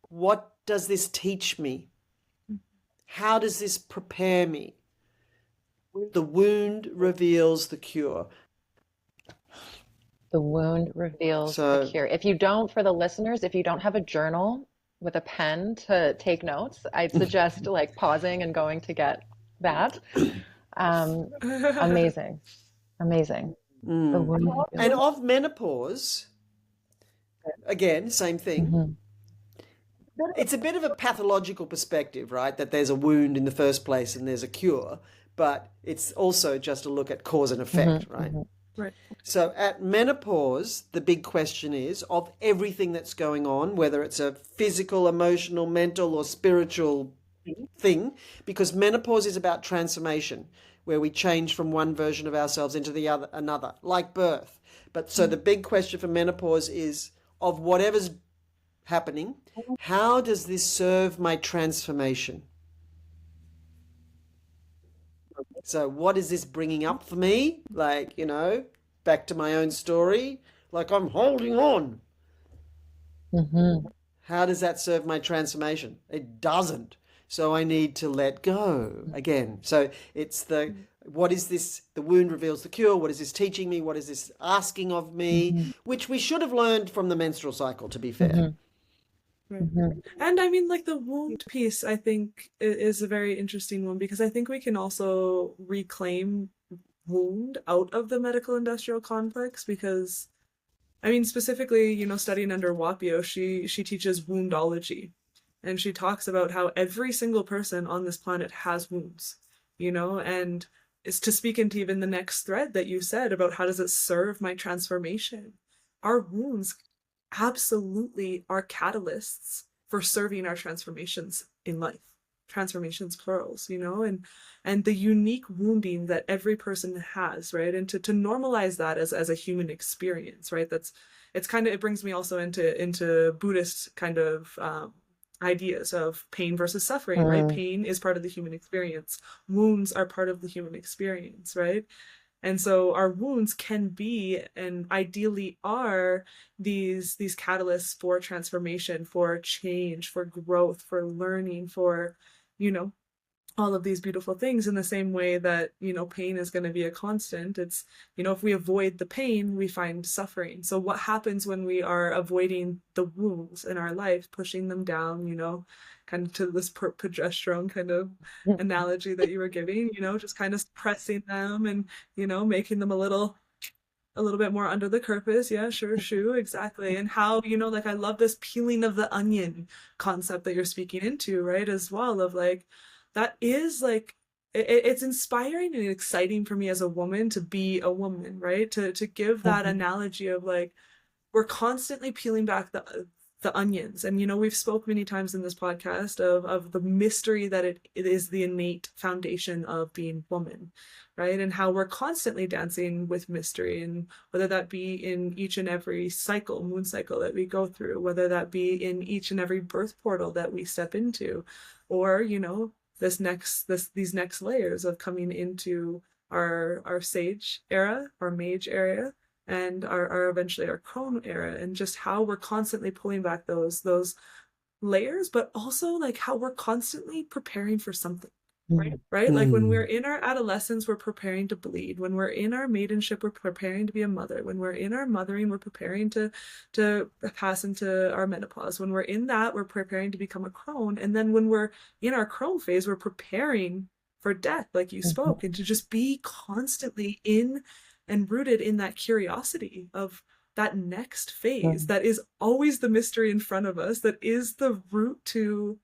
What does this teach me? How does this prepare me? The wound reveals the cure. The wound reveals the cure. If you don't, for the listeners, if you don't have a journal with a pen to take notes, I'd suggest like pausing and going to get that. Amazing. Mm. wound And heals. of menopause, again, same thing. Mhm. It's a bit of a pathological perspective, right? That there's a wound in the first place and there's a cure, but it's also just a look at cause and effect, Mhm. right? Mhm. Right. So at menopause, the big question is of everything that's going on, whether it's a physical, emotional, mental, or spiritual thing, because menopause is about transformation, where we change from one version of ourselves into the other, another, like birth. But so the big question for menopause is of whatever's happening, how does this serve my transformation? So what is this bringing up for me? Like, back to my own story, like I'm holding on. Mhm. How does that serve my transformation? It doesn't. So I need to let go again. So it's what is this? The wound reveals the cure. What is this teaching me? What is this asking of me? Mhm. Which we should have learned from the menstrual cycle, to be fair. Mhm. Right. Mhm. And I mean, like the wound piece, I think is a very interesting one because I think we can also reclaim wound out of the medical industrial complex because I mean, specifically, studying under Wapio, she teaches woundology, and she talks about how every single person on this planet has wounds, and is to speak into even the next thread that you said about how does it serve my transformation. Our wounds absolutely are catalysts for serving our transformations in life. Transformations plurals, and the unique wounding that every person has, right? And to normalize that as a human experience, right? It brings me also into Buddhist kind of ideas of pain versus suffering, right? Mhm. Pain is part of the human experience. Wounds are part of the human experience, right? And so our wounds can be and ideally are these catalysts for transformation, for change, for growth, for learning, for, you know, all of these beautiful things in the same way that, pain is going to be a constant. It's, if we avoid the pain, we find suffering. So what happens when we are avoiding the wounds in our life, pushing them down, kind of to this progesterone kind of analogy that you were giving, just kind of pressing them and, making them a little bit more under the surface. Yeah, sure, shoe, exactly. And how, like I love this peeling of the onion concept that you're speaking into, right? As well, of like, that is like, it's inspiring and exciting for me as a woman to be a woman, right? To give that Mhm. analogy of like, we're constantly peeling back the onions. And we've spoke many times in this podcast of the mystery that it is the innate foundation of being woman, right? And how we're constantly dancing with mystery, and whether that be in each and every moon cycle that we go through, whether that be in each and every birth portal that we step into, or these next layers of coming into our sage era, our mage era, and our eventually our crone era, and just how we're constantly pulling back those layers, but also like how we're constantly preparing for something, Mhm. right? Like when we're Mm. in our adolescence, we're preparing to bleed. When we're in our maidenship, we're preparing to be a mother. When we're in our mothering, we're preparing to pass into our menopause. When we're in that, we're preparing to become a crone. And then when we're in our crone phase, we're preparing for death, like you Mhm. spoke, and to just be constantly in and rooted in that curiosity of that next phase Mhm. that is always the mystery in front of us, that is the root to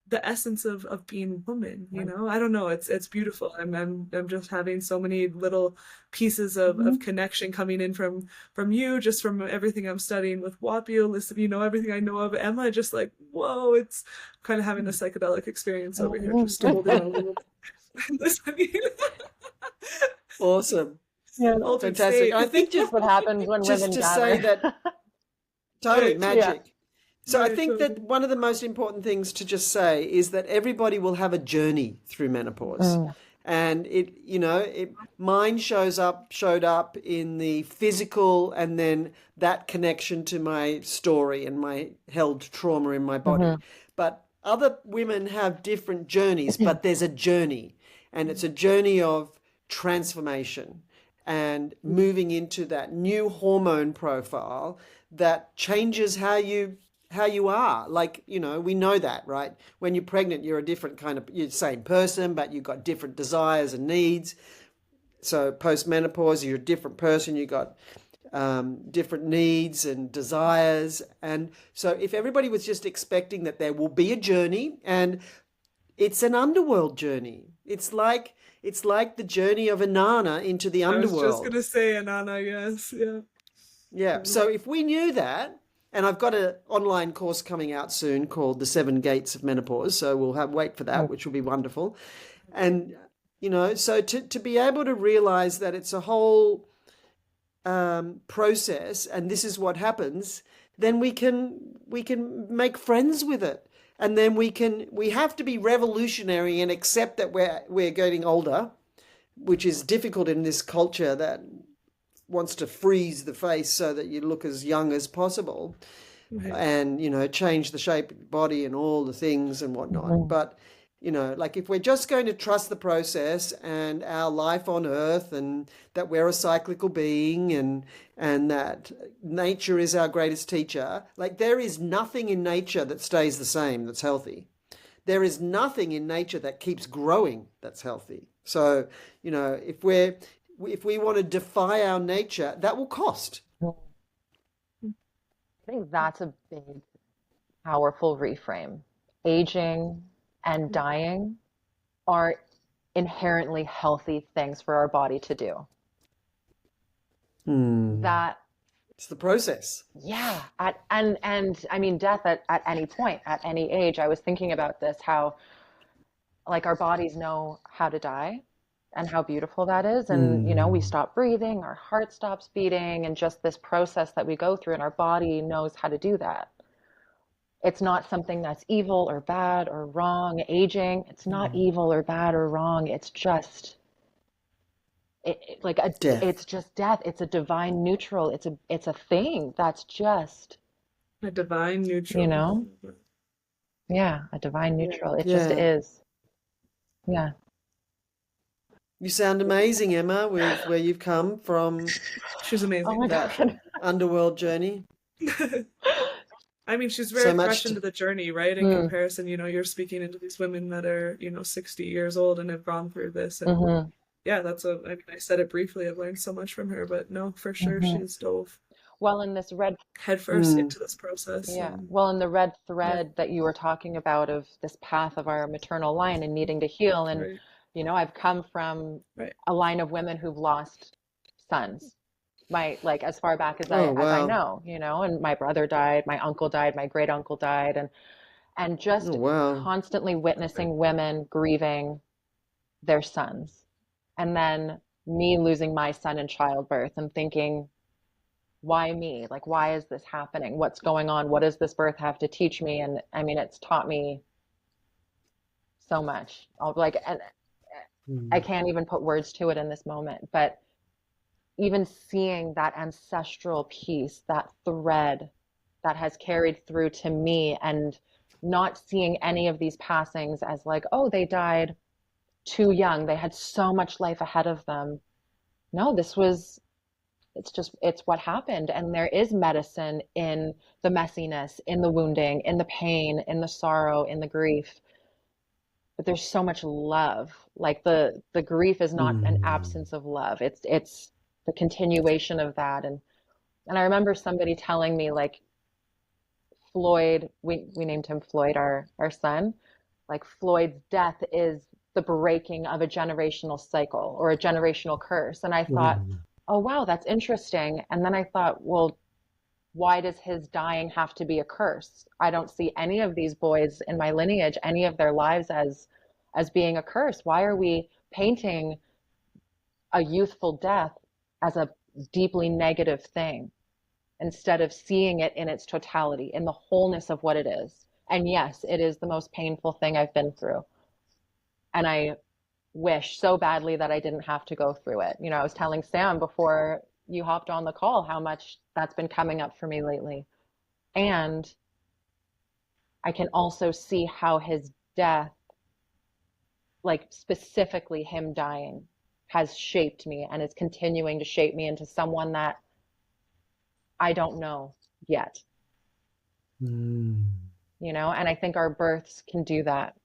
the essence of being woman. I don't know, it's beautiful. I'm just having so many little pieces of Mhm. connection coming in from you, just from everything I'm studying with Wapio, listen, everything I know of Emma, just like, whoa, it's kind of having a psychedelic experience over here, just holding on and listening. Awesome. Yeah, Altered Fantastic. state. I think just what happens when just women to say gather. that totally Right, Yeah. magic. So I right, think that totally. one of the most important things to just say is that everybody will have a journey through menopause. Mm. And mine showed up in the physical and then that connection to my story and my held trauma in my body. Mhm. But other women have different journeys, but there's a journey, and it's a journey of transformation and moving into that new hormone profile that changes how you are. Like, we know that, right? When you're pregnant, you're a different kind of, you're the same person, but you've got different desires and needs. So post-menopause, you're a different person. You got different needs and desires. And so if everybody was just expecting that there will be a journey, and it's an underworld journey. It's like the journey of Inanna into the I was just underworld. gonna say, Anana, yes, yeah. Yeah. So if we knew that, and I've got an online course coming out soon called The Seven Gates of Menopause, so we'll have wait for that, which will be wonderful. And so to be able to realize that it's a whole process, and this is what happens, then we can make friends with it, and then we have to be revolutionary and accept that we're getting older, which is difficult in this culture that wants to freeze the face so that you look as young as possible, Right. and change the shape of your body and all the things and whatnot. But like if we're just going to trust the process and our life on earth, and that we're a cyclical being, and that nature is our greatest teacher, like there is nothing in nature that stays the same that's healthy. There is nothing in nature that keeps growing that's healthy. So if we want to defy our nature, that will cost. I think that's a big, powerful reframe. Aging and dying are inherently healthy things for our body to do. That, It's the process. yeah, and I mean death at any point, at any age. I was thinking about this, how like our bodies know how to die and how beautiful that is. And we stop breathing, our heart stops beating, and just this process that we go through, and our body knows how to do that. It's not something that's evil or bad or wrong. Aging, it's not evil or bad or wrong. It's just Death. it's just death. It's a divine neutral. It's a thing that's just, A divine you neutral. know, yeah, a divine neutral. It just Yeah. is. Yeah. You sound amazing, Emma, with where you've come from, She's Oh amazing. my that God. underworld journey. I mean, she's So very much fresh to- into the journey, right? In comparison, you're speaking into these women that are, 60 years old and have gone through this. And yeah, I mean, I said it briefly. I've learned so much from her, but no, for sure, she's dove Well, in this red, headfirst into this process. yeah, And well, in the red yeah, thread that you were talking about of this path of our maternal line and needing to heal, and right, I've come from right. a line of women who've lost sons. Like as far back as Oh, I wow. know, and my brother died, my uncle died, my great uncle died, and Oh, just wow. constantly witnessing women grieving their sons. And then me losing my son in childbirth and thinking, why me? Like, why is this happening? What's going on? What does this birth have to teach me? And I mean, it's taught me so much. And I can't even put words to it in this moment, but even seeing that ancestral piece, that thread that has carried through to me, and not seeing any of these passings as like, oh, they died too young. They had so much life ahead of them. No, it's what happened. And there is medicine in the messiness, in the wounding, in the pain, in the sorrow, in the grief. But there's so much love. Like the grief is not an absence of love. It's the continuation of that. And I remember somebody telling me, like, Floyd, we named him Floyd, our son, like Floyd's death is the breaking of a generational cycle or a generational curse. And I thought, oh wow, that's interesting. And then I thought, well, why does his dying have to be a curse? I don't see any of these boys in my lineage, any of their lives as being a curse. Why are we painting a youthful death as a deeply negative thing instead of seeing it in its totality, in the wholeness of what it is? And yes, it is the most painful thing I've been through. And I wish so badly that I didn't have to go through it. I was telling Sam before you hopped on the call how much that's been coming up for me lately. And I can also see how his death, like specifically him dying, has shaped me and is continuing to shape me into someone that I don't know yet. And I think our births can do that,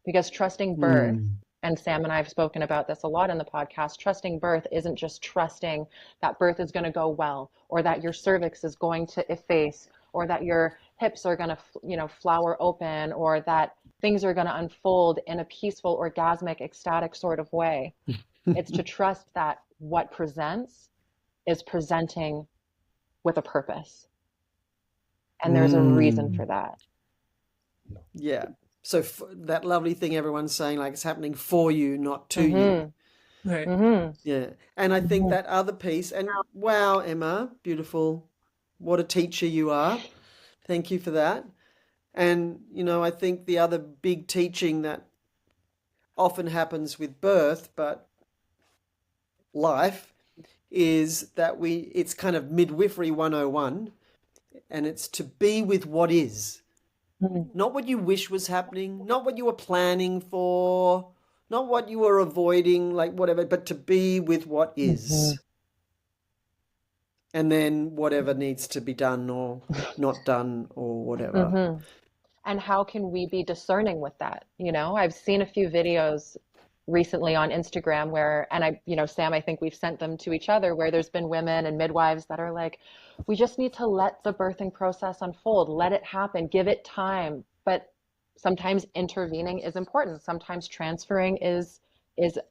because trusting birth and Sam and I have spoken about this a lot in the podcast, trusting birth isn't just trusting that birth is going to go well, or that your cervix is going to efface, or that your hips are going to, flower open, or that things are going to unfold in a peaceful, orgasmic, ecstatic sort of way. It's to trust that what presents is presenting with a purpose. And there's a reason for that. Yeah. So that lovely thing everyone's saying, like it's happening for you, not to you. Right. Yeah. And I think that other piece, and wow, Emma, beautiful. What a teacher you are. Thank you for that. And, I think the other big teaching that often happens with birth, but life, is that it's kind of midwifery 101, and it's to be with what is. Not what you wish was happening, not what you were planning for, not what you were avoiding, like whatever, but to be with what is. And then whatever needs to be done or not done or whatever. And how can we be discerning with that? I've seen a few videos recently on Instagram where, and Sam, I think we've sent them to each other, where there's been women and midwives that are like, we just need to let the birthing process unfold, let it happen, give it time. But sometimes intervening is important. Sometimes transferring is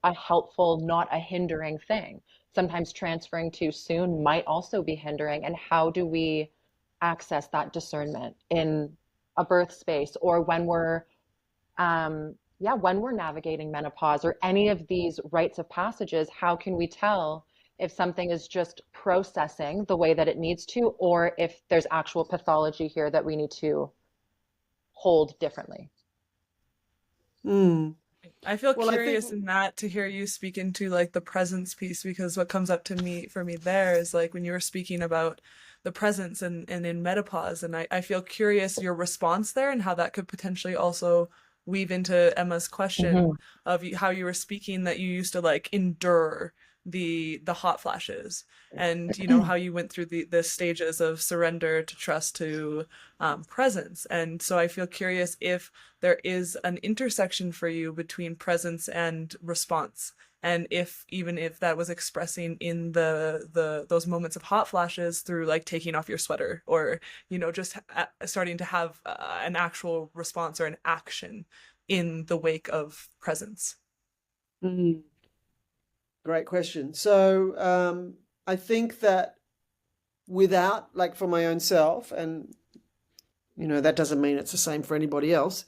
a helpful, not a hindering thing. Sometimes transferring too soon might also be hindering. And how do we access that discernment in a birth space, or when we're when we're navigating menopause or any of these rites of passages? How can we tell if something is just processing the way that it needs to, or if there's actual pathology here that we need to hold differently? I feel curious in that, to hear you speak into like the presence piece, because what comes up for me there is like when you were speaking about the presence and in menopause, and I feel curious your response there and how that could potentially also weave into Emma's question of how you were speaking that you used to like endure the hot flashes, and how you went through the stages of surrender to trust to presence. And so I feel curious if there is an intersection for you between presence and response, and even if that was expressing in those moments of hot flashes through like taking off your sweater, or just starting to have an actual response or an action in the wake of presence. Great question. So I think that without, like for my own self, and that doesn't mean it's the same for anybody else,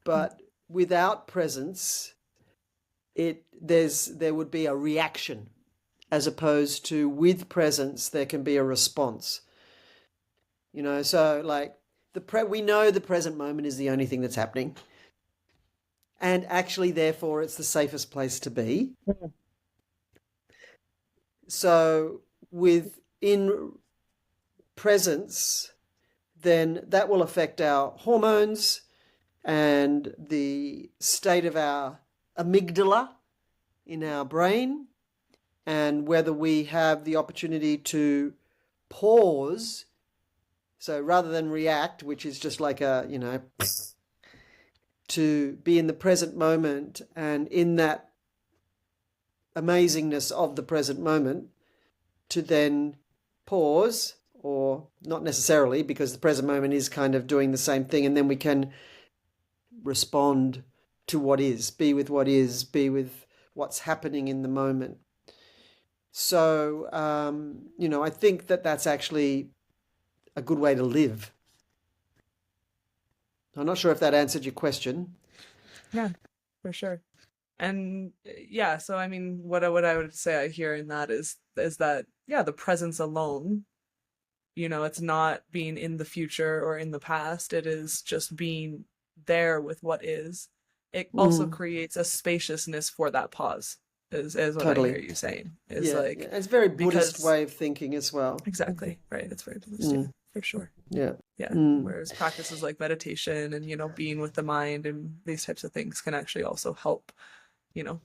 but without presence, there would be a reaction, as opposed to with presence there can be a response. So like we know the present moment is the only thing that's happening, and actually therefore it's the safest place to be. So within presence, then that will affect our hormones and the state of our amygdala in our brain, and whether we have the opportunity to pause. So rather than react, which is just like to be in the present moment, and in that amazingness of the present moment, to then pause, or not necessarily, because the present moment is kind of doing the same thing, and then we can respond to what is, be with what is, be with what's happening in the moment. So, I think that that's actually a good way to live. I'm not sure if that answered your question. Yeah, for sure. And yeah, so I mean, what I would say I hear in that is that, yeah, the presence alone, it's not being in the future or in the past. It is just being there with what is. It also creates a spaciousness for that pause, is what I hear you saying. Is like, it's a very Buddhist way of thinking as well. Exactly, right. It's very Buddhist, for sure. Yeah. Whereas practices like meditation and being with the mind and these types of things can actually also help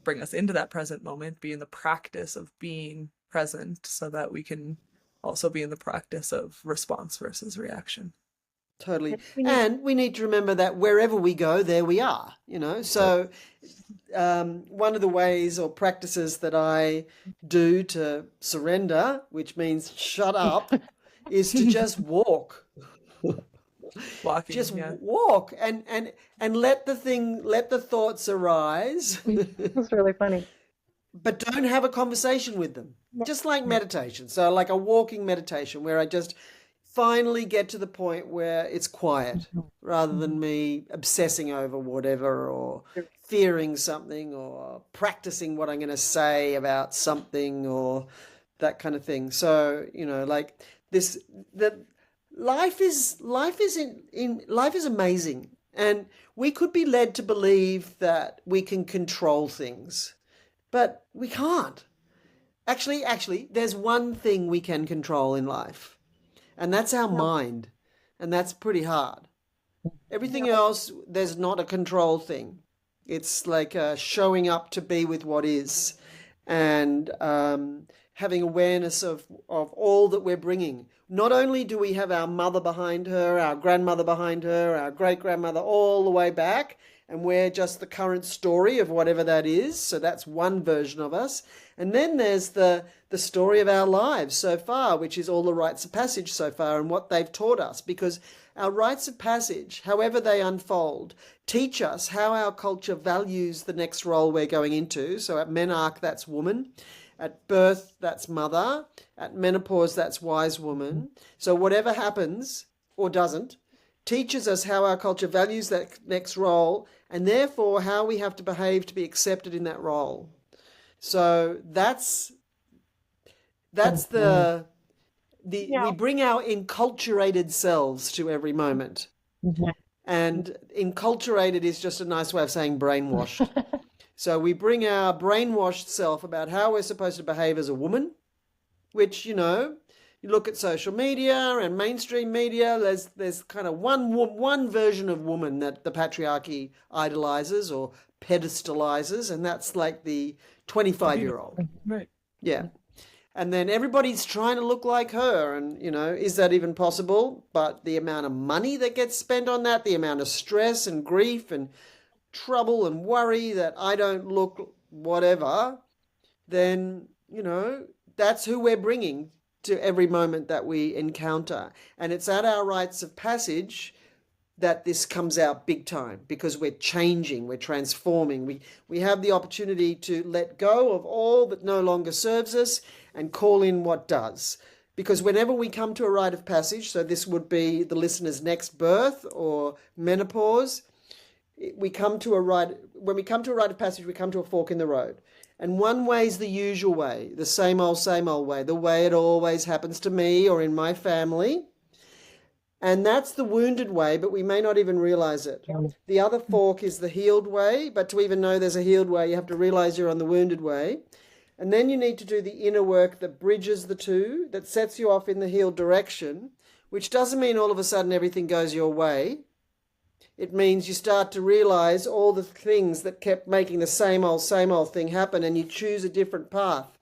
bring us into that present moment, be in the practice of being present, so that we can also be in the practice of response versus reaction. Totally. We need And we need to remember that wherever we go, there we are, So one of the ways or practices that I do to surrender, which means shut up, is to just walk. Walking, Just yeah. walk and let the thoughts arise, That's really funny. but don't have a conversation with them. Just like meditation. So like a walking meditation where I just finally get to the point where it's quiet rather than me obsessing over whatever or fearing something or practicing what I'm going to say about something or that kind of thing. So, like this, life is amazing, and we could be led to believe that we can control things, but we can't. Actually, there's one thing we can control in life, and that's our mind, and that's pretty hard. Everything else, there's not a control thing. It's like showing up to be with what is, and having awareness of all that we're bringing. Not only do we have our mother behind her, our grandmother behind her, our great-grandmother, all the way back, and we're just the current story of whatever that is. So that's one version of us. And then there's the story of our lives so far, which is all the rites of passage so far and what they've taught us. Because our rites of passage, however they unfold, teach us how our culture values the next role we're going into. So at menarche, that's woman. At birth, that's mother. At menopause, that's wise woman. So whatever happens or doesn't teaches us how our culture values that next role, and therefore how we have to behave to be accepted in that role. So that's we bring our enculturated selves to every moment. And enculturated is just a nice way of saying brainwashed. So we bring our brainwashed self about how we're supposed to behave as a woman, which, you look at social media and mainstream media, there's kind of one version of woman that the patriarchy idolizes or pedestalizes, and that's like the 25-year-old. Right. Yeah. And then everybody's trying to look like her, and, is that even possible? But the amount of money that gets spent on that, the amount of stress and grief and trouble and worry that I don't look whatever, then, that's who we're bringing to every moment that we encounter. And it's at our rites of passage that this comes out big time, because we're changing, we're transforming. We have the opportunity to let go of all that no longer serves us and call in what does. Because whenever we come to a rite of passage, so this would be the listener's next birth or menopause, when we come to a rite of passage, we come to a fork in the road. And one way is the usual way, the same old way, the way it always happens to me or in my family. And that's the wounded way, but we may not even realize it. The other fork is the healed way, but to even know there's a healed way, you have to realize you're on the wounded way. And then you need to do the inner work that bridges the two, that sets you off in the healed direction, which doesn't mean all of a sudden everything goes your way. It means you start to realize all the things that kept making the same old thing happen, and you choose a different path.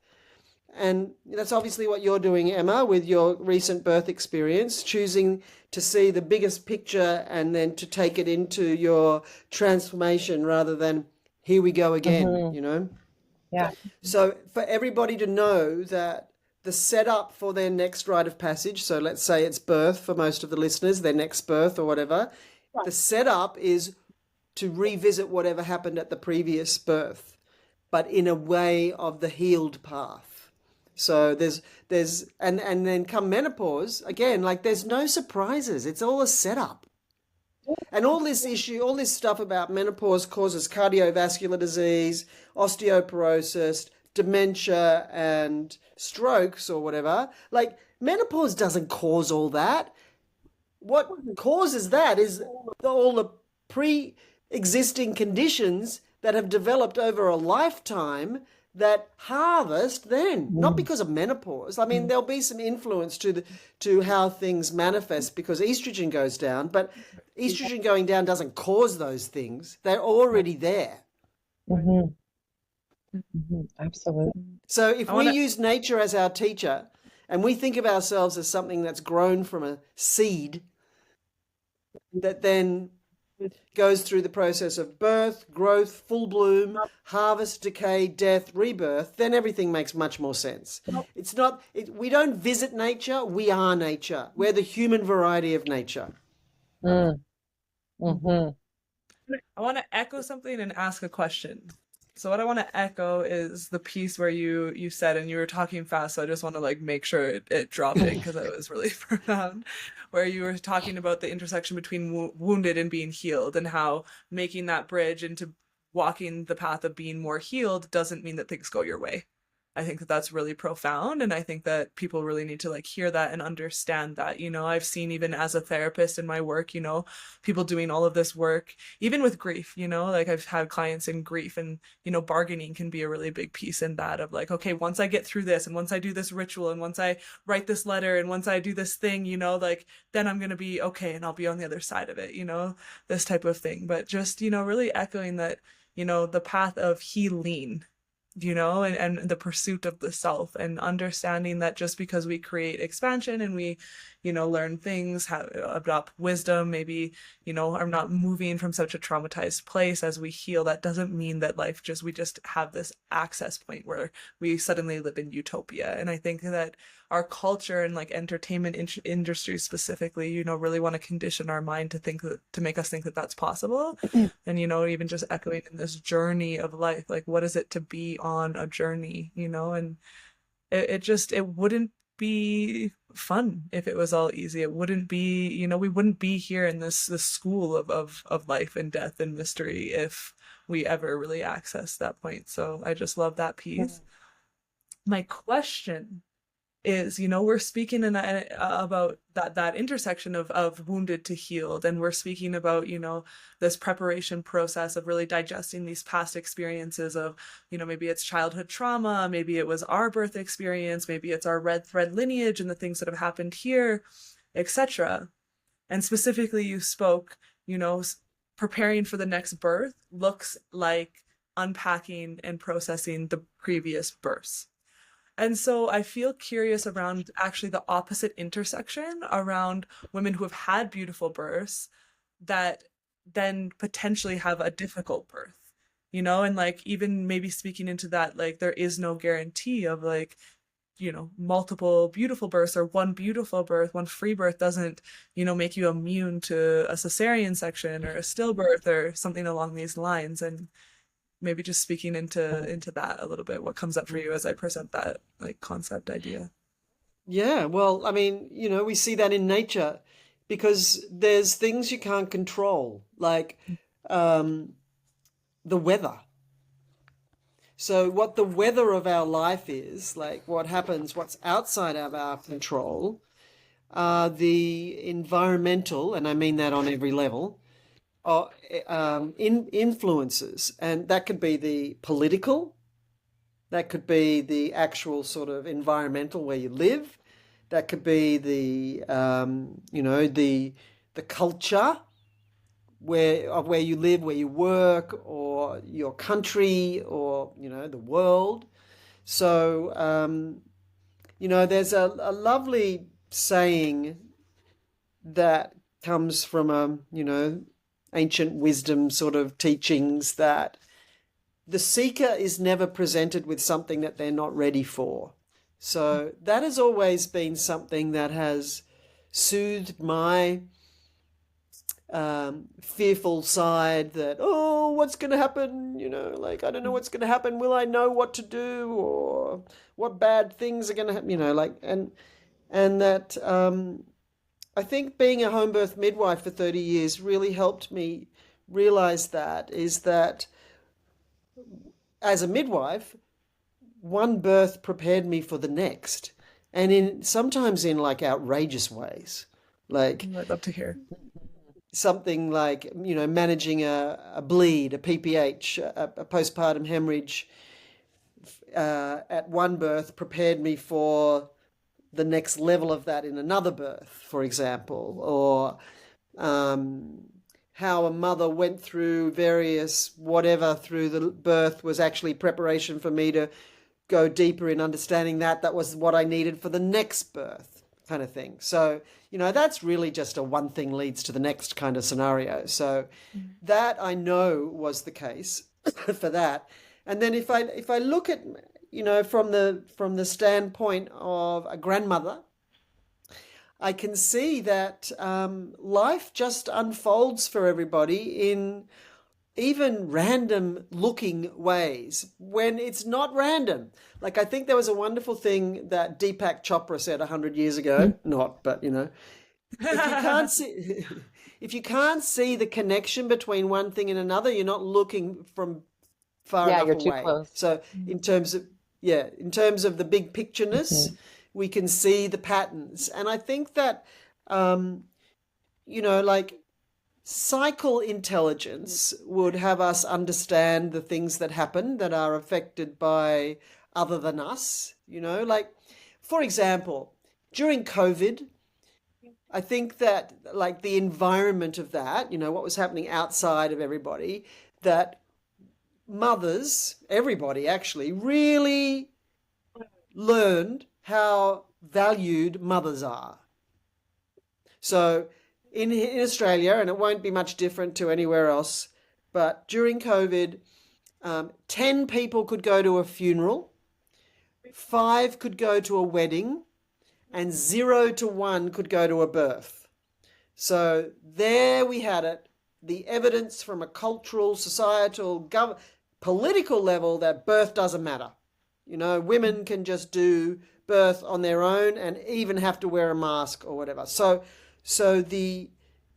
And that's obviously what you're doing, Emma, with your recent birth experience, choosing to see the biggest picture and then to take it into your transformation rather than here we go again, Yeah. So for everybody to know that the setup for their next rite of passage, so let's say it's birth for most of the listeners, their next birth or whatever, the setup is to revisit whatever happened at the previous birth, but in a way of the healed path. So there's and then come menopause, again, like there's no surprises. It's all a setup. And all this stuff about menopause causes cardiovascular disease, osteoporosis, dementia, and strokes or whatever. Like menopause doesn't cause all that. What causes that is all the pre-existing conditions that have developed over a lifetime that harvest then, not because of menopause. I mean, there'll be some influence to how things manifest because estrogen goes down, but estrogen going down doesn't cause those things. They're already there. Absolutely. So if we use nature as our teacher and we think of ourselves as something that's grown from a seed, that then goes through the process of birth, growth, full bloom, harvest, decay, death, rebirth, then everything makes much more sense. It's not, we don't visit nature, we are nature. We're the human variety of nature. Mm. Hmm. I want to echo something and ask a question. So what I want to echo is the piece where you said, and you were talking fast, so I just want to like make sure it dropped in because it was really profound, where you were talking about the intersection between wounded and being healed, and how making that bridge into walking the path of being more healed doesn't mean that things go your way. I think that that's really profound, and I think that people really need to like hear that and understand that. I've seen, even as a therapist in my work, people doing all of this work, even with grief, like I've had clients in grief, and bargaining can be a really big piece in that, of like, okay, once I get through this, and once I do this ritual, and once I write this letter, and once I do this thing, like then I'm going to be okay, and I'll be on the other side of it, this type of thing. But just, really echoing that, the path of healing, and the pursuit of the self, and understanding that just because we create expansion and we, learn things, adopt wisdom, maybe, are not moving from such a traumatized place as we heal, that doesn't mean that we just have this access point where we suddenly live in utopia. And I think that our culture and like entertainment industry specifically, really want to condition our mind to make us think that that's possible. And, even just echoing in this journey of life, like, what is it to be on a journey, and it wouldn't be fun if it was all easy. It wouldn't be, we wouldn't be here in this school of life and death and mystery if we ever really access that point. So I just love that piece. My question is, we're speaking about that intersection of wounded to healed, and we're speaking about, this preparation process of really digesting these past experiences of, maybe it's childhood trauma, maybe it was our birth experience, maybe it's our red thread lineage and the things that have happened here, etc. And specifically, you spoke, preparing for the next birth looks like unpacking and processing the previous births. And so I feel curious around actually the opposite intersection around women who have had beautiful births that then potentially have a difficult birth, and like even maybe speaking into that, like there is no guarantee of like, multiple beautiful births, or one beautiful birth, one free birth doesn't, make you immune to a cesarean section or a stillbirth or something along these lines. And maybe just speaking into that a little bit, what comes up for you as I present that like concept idea? Yeah, well, I mean, we see that in nature because there's things you can't control, like the weather. So what the weather of our life is, like what happens, what's outside of our control, the environmental, and I mean that on every level, influences, and that could be the political, that could be the actual sort of environmental where you live, that could be the the culture where you live, where you work, or your country, or the world. So there's a lovely saying that comes from ancient wisdom sort of teachings, that the seeker is never presented with something that they're not ready for. So that has always been something that has soothed my fearful side, that, oh, what's going to happen? Like, I don't know what's going to happen. Will I know what to do? Or what bad things are going to happen? And that, I think being a home birth midwife for 30 years really helped me realize that as a midwife, one birth prepared me for the next, and sometimes in like outrageous ways. Like, I'd love to hear. Something like, managing a bleed, a PPH, a postpartum hemorrhage at one birth prepared me for the next level of that in another birth, for example, or how a mother went through various whatever through the birth was actually preparation for me to go deeper in understanding that was what I needed for the next birth. kind of thing. So, that's really just a one thing leads to the next kind of scenario. So that I know was the case for that. And then if I look at, from the standpoint of a grandmother, I can see that life just unfolds for everybody in even random looking ways when it's not random. Like, I think there was a wonderful thing that Deepak Chopra said 100 years ago, not, but if you can't see the connection between one thing and another, you're not looking from far Yeah, enough you're too away. close. So in terms of the big pictureness, we can see the patterns. And I think that like cycle intelligence would have us understand the things that happen that are affected by other than us, like, for example, during COVID, I think that, like, the environment of that, what was happening outside of everybody, that mothers, everybody actually, really learned how valued mothers are. So in Australia, and it won't be much different to anywhere else, but during COVID, 10 people could go to a funeral, 5 could go to a wedding, and 0 to 1 could go to a birth. So there we had it, the evidence from a cultural, societal, political level that birth doesn't matter. Women can just do birth on their own and even have to wear a mask or whatever. So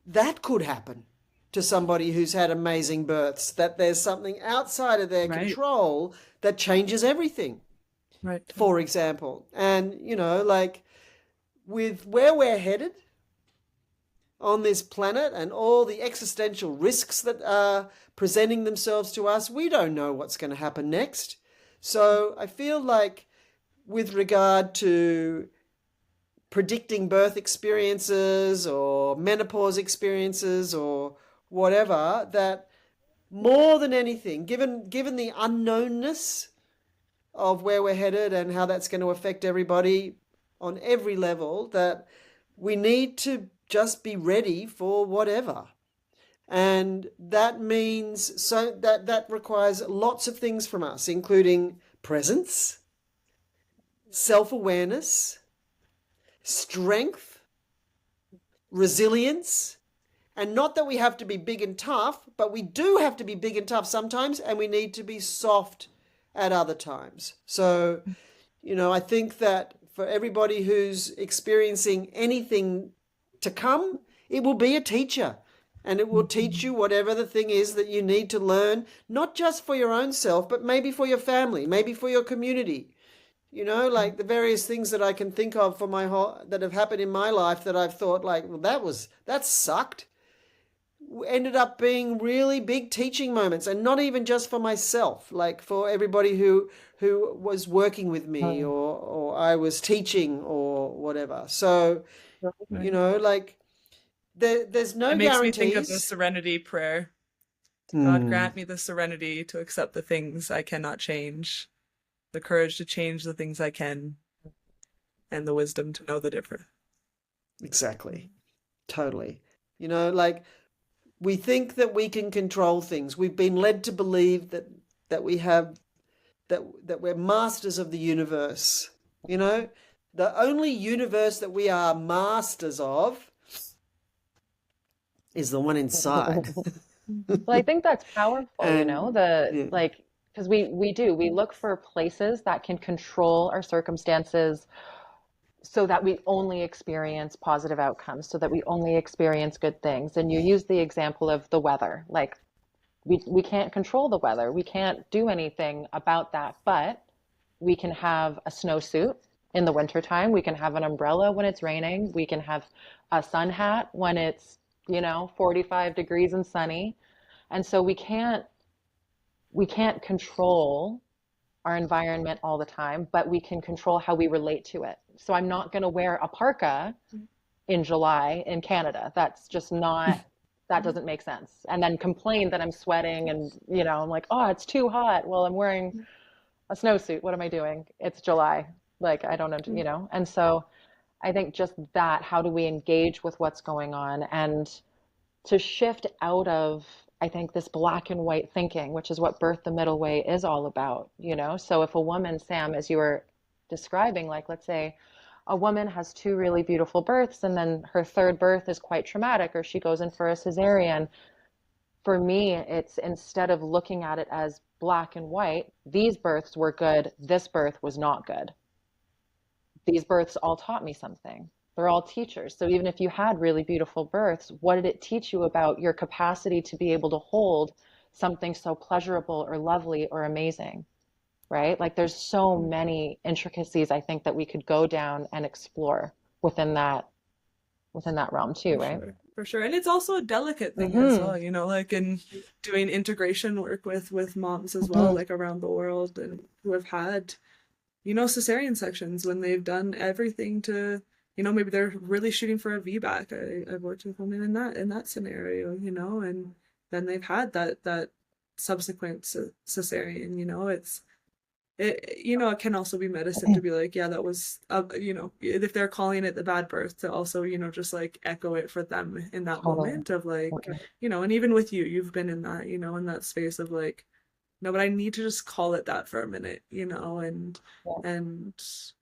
that could happen to somebody who's had amazing births, that there's something outside of their control that changes everything. Right. For example. And, like, with where we're headed on this planet and all the existential risks that are presenting themselves to us, we don't know what's going to happen next. So I feel like, with regard to predicting birth experiences or menopause experiences or whatever, that more than anything, given the unknownness of where we're headed and how that's going to affect everybody on every level, that we need to just be ready for whatever. And that means that requires lots of things from us, including presence, self-awareness, strength, resilience, and not that we have to be big and tough, but we do have to be big and tough sometimes, and we need to be soft at other times. So, I think that for everybody who's experiencing anything to come, it will be a teacher, and it will teach you whatever the thing is that you need to learn, not just for your own self, but maybe for your family, maybe for your community. Like the various things that I can think of that have happened in my life that I've thought, like, well, that sucked, ended up being really big teaching moments, and not even just for myself, like for everybody who was working with me or I was teaching or whatever. So, like, there's no It makes guarantees. me think of the serenity prayer. God grant me the serenity to accept the things I cannot change, the courage to change the things I can, and the wisdom to know the difference. Exactly. Totally. Like, we think that we can control things. We've been led to believe that we're masters of the universe. The only universe that we are masters of is the one inside. Well, I think that's powerful, And like, because we look for places that can control our circumstances so that we only experience positive outcomes, so that we only experience good things. And you use the example of the weather. Like, we can't control the weather. We can't do anything about that, but we can have a snowsuit in the wintertime. We can have an umbrella when it's raining. We can have a sun hat when it's, 45 degrees and sunny. And so we can't control our environment all the time, but we can control how we relate to it. So I'm not going to wear a parka in July in Canada. That's just not, that doesn't make sense. And then complain that I'm sweating and, I'm like, oh, it's too hot. Well, I'm wearing a snowsuit. What am I doing? It's July. Like, I don't know, And so I think just that, how do we engage with what's going on and to shift out of, I think, this black and white thinking, which is what Birth the Middle Way is all about, you know? So if a woman, Sam, as you were describing, like let's say a woman has two really beautiful births and then her third birth is quite traumatic or she goes in for a cesarean. For me, it's instead of looking at it as black and white, these births were good, this birth was not good. These births all taught me something. They're all teachers. So even if you had really beautiful births, what did it teach you about your capacity to be able to hold something so pleasurable or lovely or amazing, right? Like there's so many intricacies I think that we could go down and explore within that realm too, For right? sure. For sure. And it's also a delicate thing as well, you know, like in doing integration work with moms as well, like around the world and who have had, you know, cesarean sections when they've done everything to, you know, maybe they're really shooting for a VBAC. I've worked with women in that scenario, you know, and then they've had that subsequent cesarean, you know, you know, it can also be medicine to be like, yeah, that was, you know, if they're calling it the bad birth, to also, you know, just like echo it for them in that moment of like, you know, and even with you, you've been in that, you know, in that space of like, no, but I need to just call it that for a minute, you know, and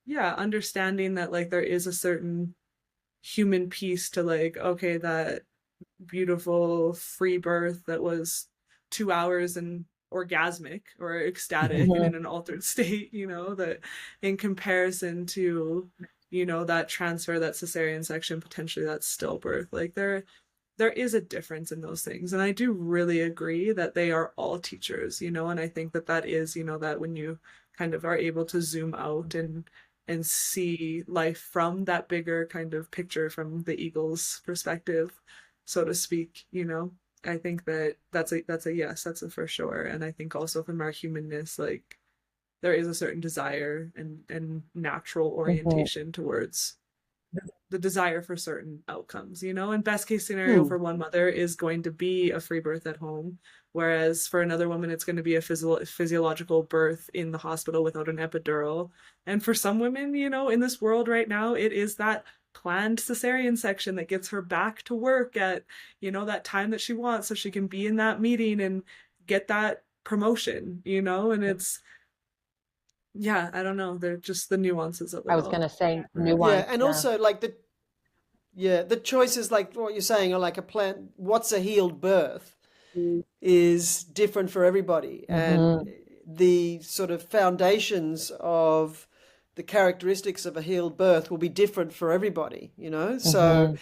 yeah, understanding that like there is a certain human piece to like, okay, that beautiful free birth that was 2 hours and orgasmic or ecstatic and in an altered state, you know, that in comparison to, you know, that transfer, that cesarean section, potentially that stillbirth, like there is a difference in those things. And I do really agree that they are all teachers, you know, and I think that is, you know, that when you kind of are able to zoom out and see life from that bigger kind of picture from the eagle's perspective, so to speak, you know, I think that's a yes, that's a for sure. And I think also from our humanness, like there is a certain desire and natural orientation towards the desire for certain outcomes, you know, and best case scenario for one mother is going to be a free birth at home. Whereas for another woman, it's going to be a physiological birth in the hospital without an epidural. And for some women, you know, in this world right now, it is that planned cesarean section that gets her back to work at, you know, that time that she wants so she can be in that meeting and get that promotion, you know, and it's, yeah, I don't know. They're just the nuances of it I was all. going to say nuance. Yeah, and also like the choices like what you're saying are like a plan. What's a healed birth is different for everybody, and the sort of foundations of the characteristics of a healed birth will be different for everybody, you know? So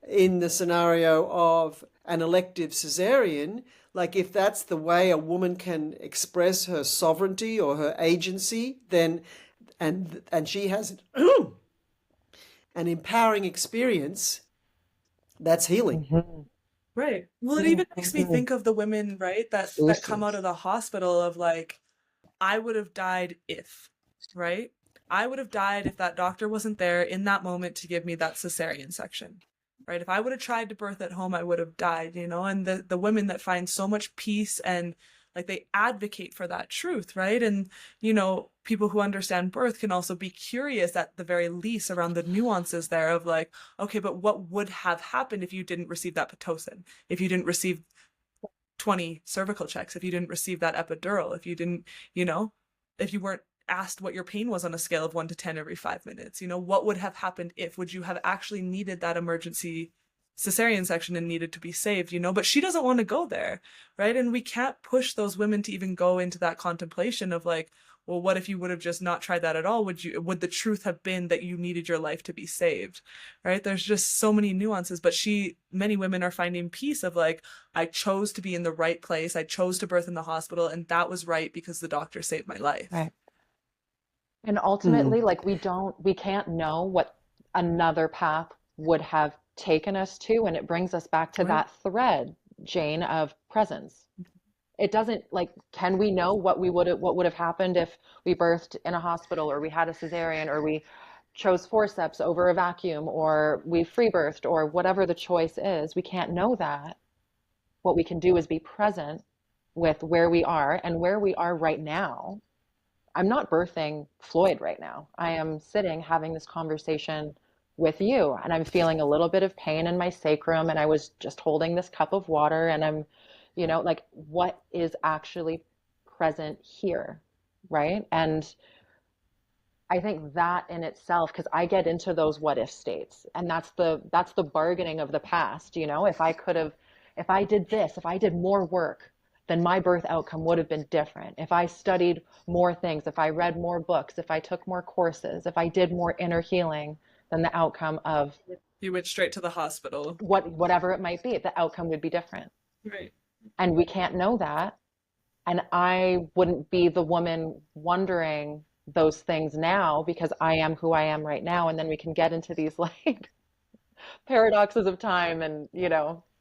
in the scenario of an elective cesarean, like if that's the way a woman can express her sovereignty or her agency, then and she has an empowering experience, that's healing. Right. Well, it even makes me think of the women, right, that come out of the hospital of like, I would have died if, right? I would have died if that doctor wasn't there in that moment to give me that cesarean section, right? If I would have tried to birth at home, I would have died, you know? And the women that find so much peace and like they advocate for that truth, right? And, you know, people who understand birth can also be curious at the very least around the nuances there of like, okay, but what would have happened if you didn't receive that Pitocin, if you didn't receive 20 cervical checks, if you didn't receive that epidural, if you didn't, you know, if you weren't asked what your pain was on a scale of 1 to 10 every 5 minutes, you know, what would have happened if, would you have actually needed that emergency cesarean section and needed to be saved, you know? But she doesn't want to go there, right? And we can't push those women to even go into that contemplation of like, well, what if you would have just not tried that at all? Would the truth have been that you needed your life to be saved, right? There's just so many nuances, but many women are finding peace of like, I chose to be in the right place. I chose to birth in the hospital, and that was right because the doctor saved my life. Right. And ultimately, like we can't know what another path would have taken us to. And it brings us back to that thread, Jane, of presence. It doesn't like, can we know what would have happened if we birthed in a hospital or we had a cesarean or we chose forceps over a vacuum or we free birthed or whatever the choice is? We can't know that. What we can do is be present with where we are and where we are right now. I'm not birthing Floyd right now. I am sitting having this conversation with you and I'm feeling a little bit of pain in my sacrum and I was just holding this cup of water and I'm, like what is actually present here, right? And I think that in itself, because I get into those what if states, and that's the bargaining of the past, if I did this, if I did more work, then my birth outcome would have been different. If I studied more things, if I read more books, if I took more courses, if I did more inner healing, then the outcome of You went straight to the hospital. whatever it might be, the outcome would be different. Right. And we can't know that. And I wouldn't be the woman wondering those things now because I am who I am right now. And then we can get into these like paradoxes of time and,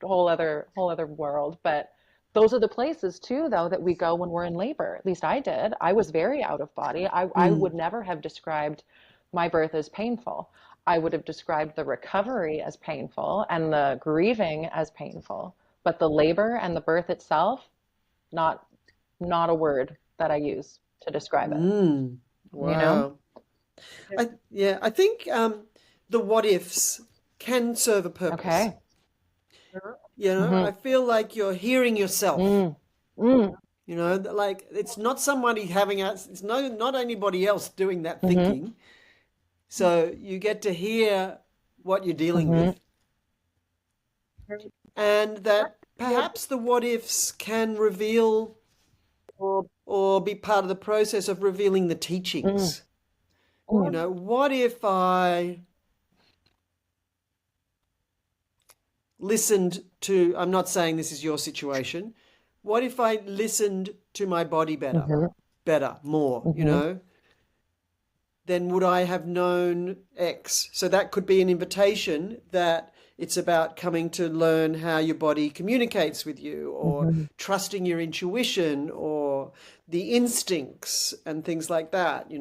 whole other world. But those are the places too, though, that we go when we're in labor. At least I did. I was very out of body. I would never have described my birth as painful. I would have described the recovery as painful and the grieving as painful. But the labor and the birth itself, not a word that I use to describe it. Wow. I think the what ifs can serve a purpose. Okay. I feel like you're hearing yourself. Like it's not somebody it's not anybody else doing that thinking. So you get to hear what you're dealing with. And that perhaps the what ifs can reveal or be part of the process of revealing the teachings. What if I listened to, I'm not saying this is your situation, what if I listened to my body better, more, then would I have known X? So that could be an invitation that it's about coming to learn how your body communicates with you or trusting your intuition or the instincts and things like that,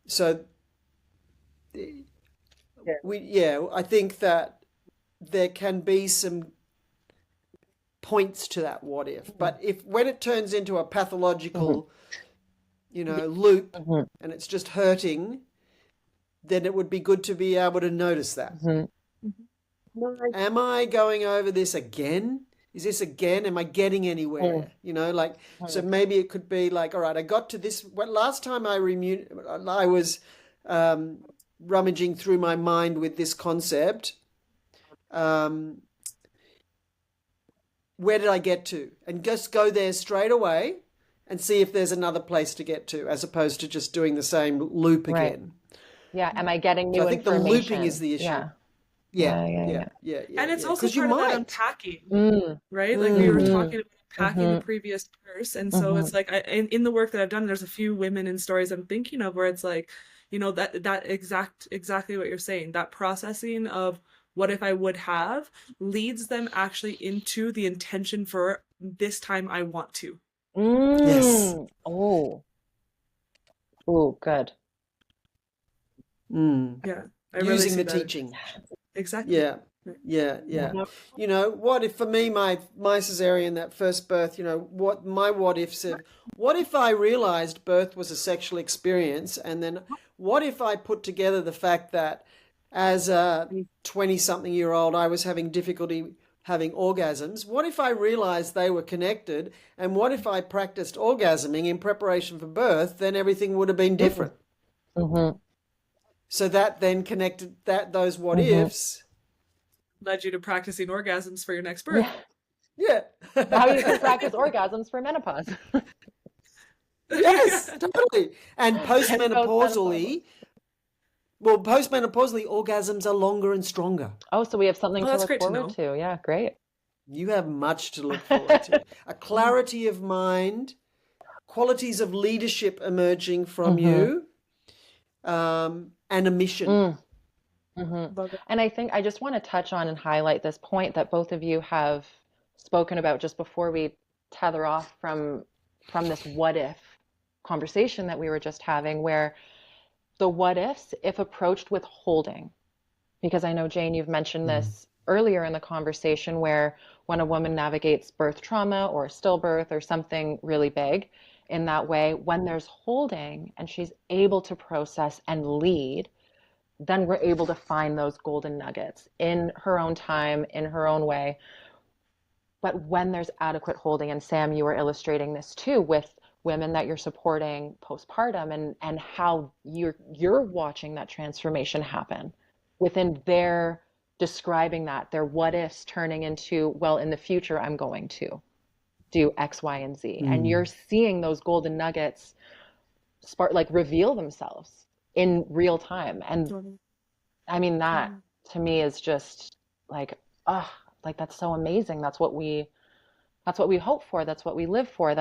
So I think that there can be some points to that what if. But when it turns into a pathological, loop and it's just hurting, then it would be good to be able to notice that. Am I going over this again? Is this again? Am I getting anywhere? So maybe it could be like, all right, I got to this. Last time I was rummaging through my mind with this concept. Where did I get to? And just go there straight away and see if there's another place to get to, as opposed to just doing the same loop again. Yeah. Am I getting new I think information? the looping is the issue. Yeah. And it's also you part of that might. unpacking, right? Like we were talking about unpacking the previous curse. And so it's like, in the work that I've done, there's a few women and stories I'm thinking of where it's like, that exactly what you're saying, that processing of what if I would have leads them actually into the intention for this time I want to. Yes. Oh, good. Yeah. I really Using see the that. teaching. Exactly. Yeah. What if for me, my cesarean, that first birth, what if said, what if I realized birth was a sexual experience? And then what if I put together the fact that as a 20-something-year-old, I was having difficulty having orgasms? What if I realized they were connected? And what if I practiced orgasming in preparation for birth? Then everything would have been different. So that then connected those what ifs led you to practicing orgasms for your next birth. Yeah. How you can practice orgasms for menopause. Yes, totally. And postmenopausally, orgasms are longer and stronger. Oh, so we have something to that's look great to forward to. Yeah, great. You have much to look forward to. A clarity of mind, qualities of leadership emerging from you, and a mission. And I think I just want to touch on and highlight this point that both of you have spoken about just before we tether off from this what if conversation that we were just having, where the what ifs, if approached with holding, because I know, Jane, you've mentioned this earlier in the conversation, where when a woman navigates birth trauma or stillbirth or something really big in that way, when there's holding and she's able to process and lead, then we're able to find those golden nuggets in her own time, in her own way. But when there's adequate holding, and Sam, you were illustrating this too with women that you're supporting postpartum, and how you're watching that transformation happen within their describing that, their what ifs turning into, well, in the future, I'm going to do X, Y, and Z. And you're seeing those golden nuggets spark, like reveal themselves in real time. And I mean, that to me is just like, like that's so amazing. That's what we hope for. That's what we live for.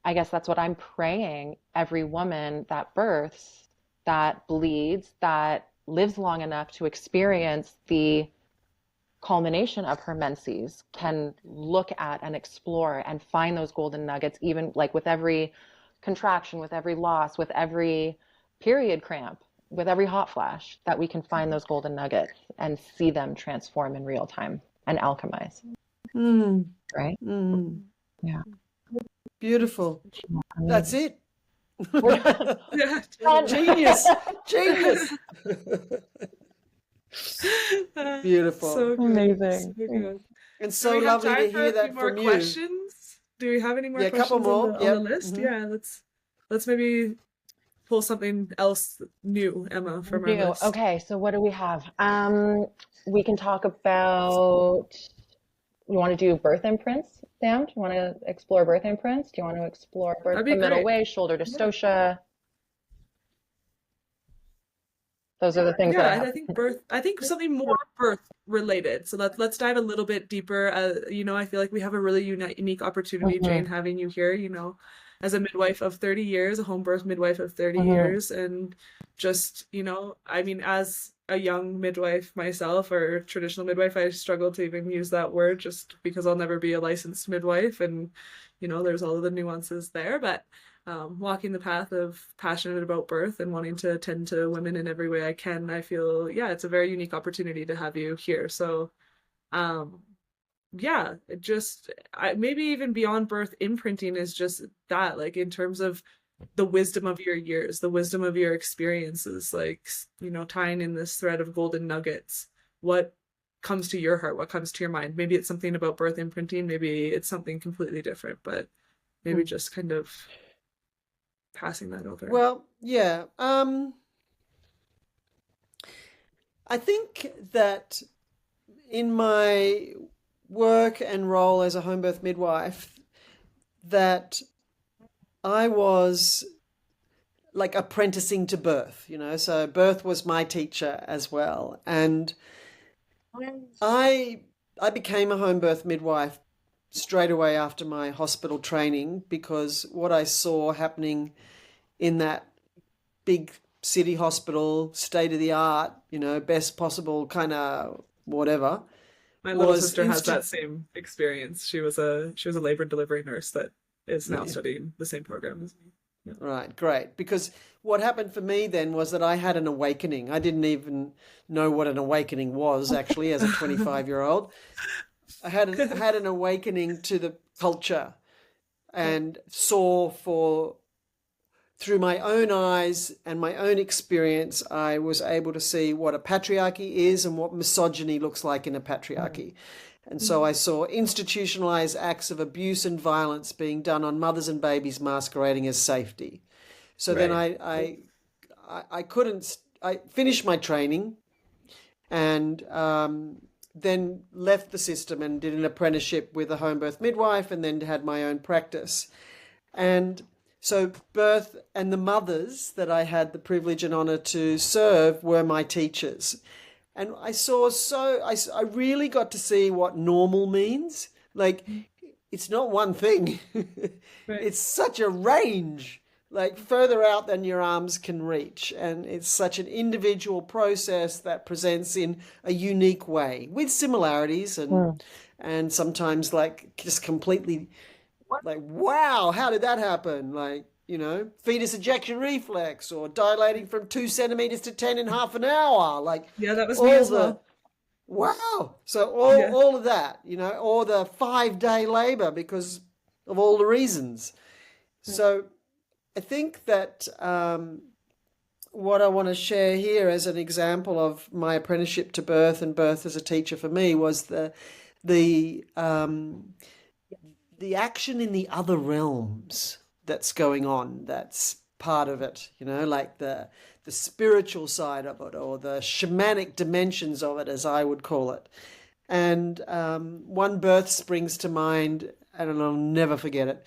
I guess that's what I'm praying every woman that births, that bleeds, that lives long enough to experience the culmination of her menses can look at and explore and find those golden nuggets, even like with every contraction, with every loss, with every period cramp, with every hot flash, that we can find those golden nuggets and see them transform in real time and alchemize. Right? Yeah. Beautiful. That's it. Genius. Beautiful. So good. Amazing. So good. And so lovely to hear that from you. Questions? Do we have any more questions couple more. on the list? Yeah, let's maybe pull something else new, Emma, from our list. Okay, so what do we have? We can talk about, you want to do birth imprints, Sam? Do you want to explore birth imprints? Do you want to explore birth the middle way, shoulder dystocia? Those are the things that I think something more birth related. So let's dive a little bit deeper. I feel like we have a really unique opportunity, Jane, having you here, as a midwife of 30 years, a home birth midwife of 30 years. And just, I mean, as a young midwife myself, or traditional midwife, I struggle to even use that word just because I'll never be a licensed midwife. And, there's all of the nuances there. But walking the path of passionate about birth and wanting to tend to women in every way I can, I feel, it's a very unique opportunity to have you here. So, maybe even beyond birth imprinting is just that, like in terms of the wisdom of your years, the wisdom of your experiences, like, tying in this thread of golden nuggets, what comes to your heart, what comes to your mind? Maybe it's something about birth imprinting, maybe it's something completely different, but maybe just kind of passing that over. Well, yeah. I think that in my work and role as a home birth midwife, that I was like apprenticing to birth, so birth was my teacher as well. And I became a home birth midwife straight away after my hospital training, because what I saw happening in that big city hospital, state of the art, best possible kind of whatever. My little sister has that same experience. She was a labor and delivery nurse that is now studying the same program as me. Yeah. Right, great. Because what happened for me then was that I had an awakening. I didn't even know what an awakening was, actually, as a 25-year-old. I had an awakening to the culture and saw through my own eyes and my own experience, I was able to see what a patriarchy is and what misogyny looks like in a patriarchy. And so I saw institutionalized acts of abuse and violence being done on mothers and babies masquerading as safety. So then I finished my training and then left the system and did an apprenticeship with a home birth midwife, and then had my own practice. And so birth and the mothers that I had the privilege and honor to serve were my teachers. And I really got to see what normal means. Like, it's not one thing. It's such a range, like further out than your arms can reach. And it's such an individual process that presents in a unique way with similarities and sometimes like just completely like, wow, how did that happen? Like, fetus ejection reflex, or dilating from 2 centimeters to 10 in half an hour. Like, that was me as well. Wow. So all of that, or the 5-day labor because of all the reasons. So I think that what I want to share here as an example of my apprenticeship to birth and birth as a teacher for me was the action in the other realms that's going on. That's part of it, like the spiritual side of it, or the shamanic dimensions of it, as I would call it. And one birth springs to mind, and I'll never forget it.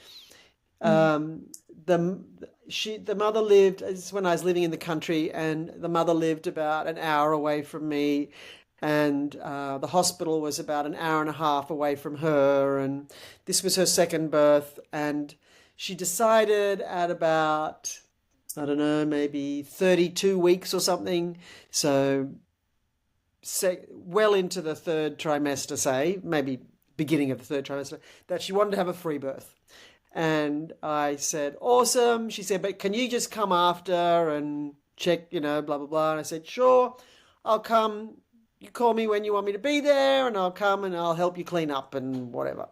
The mother lived, this is when I was living in the country, and the mother lived about an hour away from me, and the hospital was about an hour and a half away from her, and this was her second birth, and she decided at about, I don't know, maybe 32 weeks or something, so well into the third trimester, say, maybe beginning of the third trimester, that she wanted to have a free birth. And I said, awesome. She said, but can you just come after and check, blah, blah, blah. And I said, sure, I'll come. You call me when you want me to be there, and I'll come and I'll help you clean up and whatever.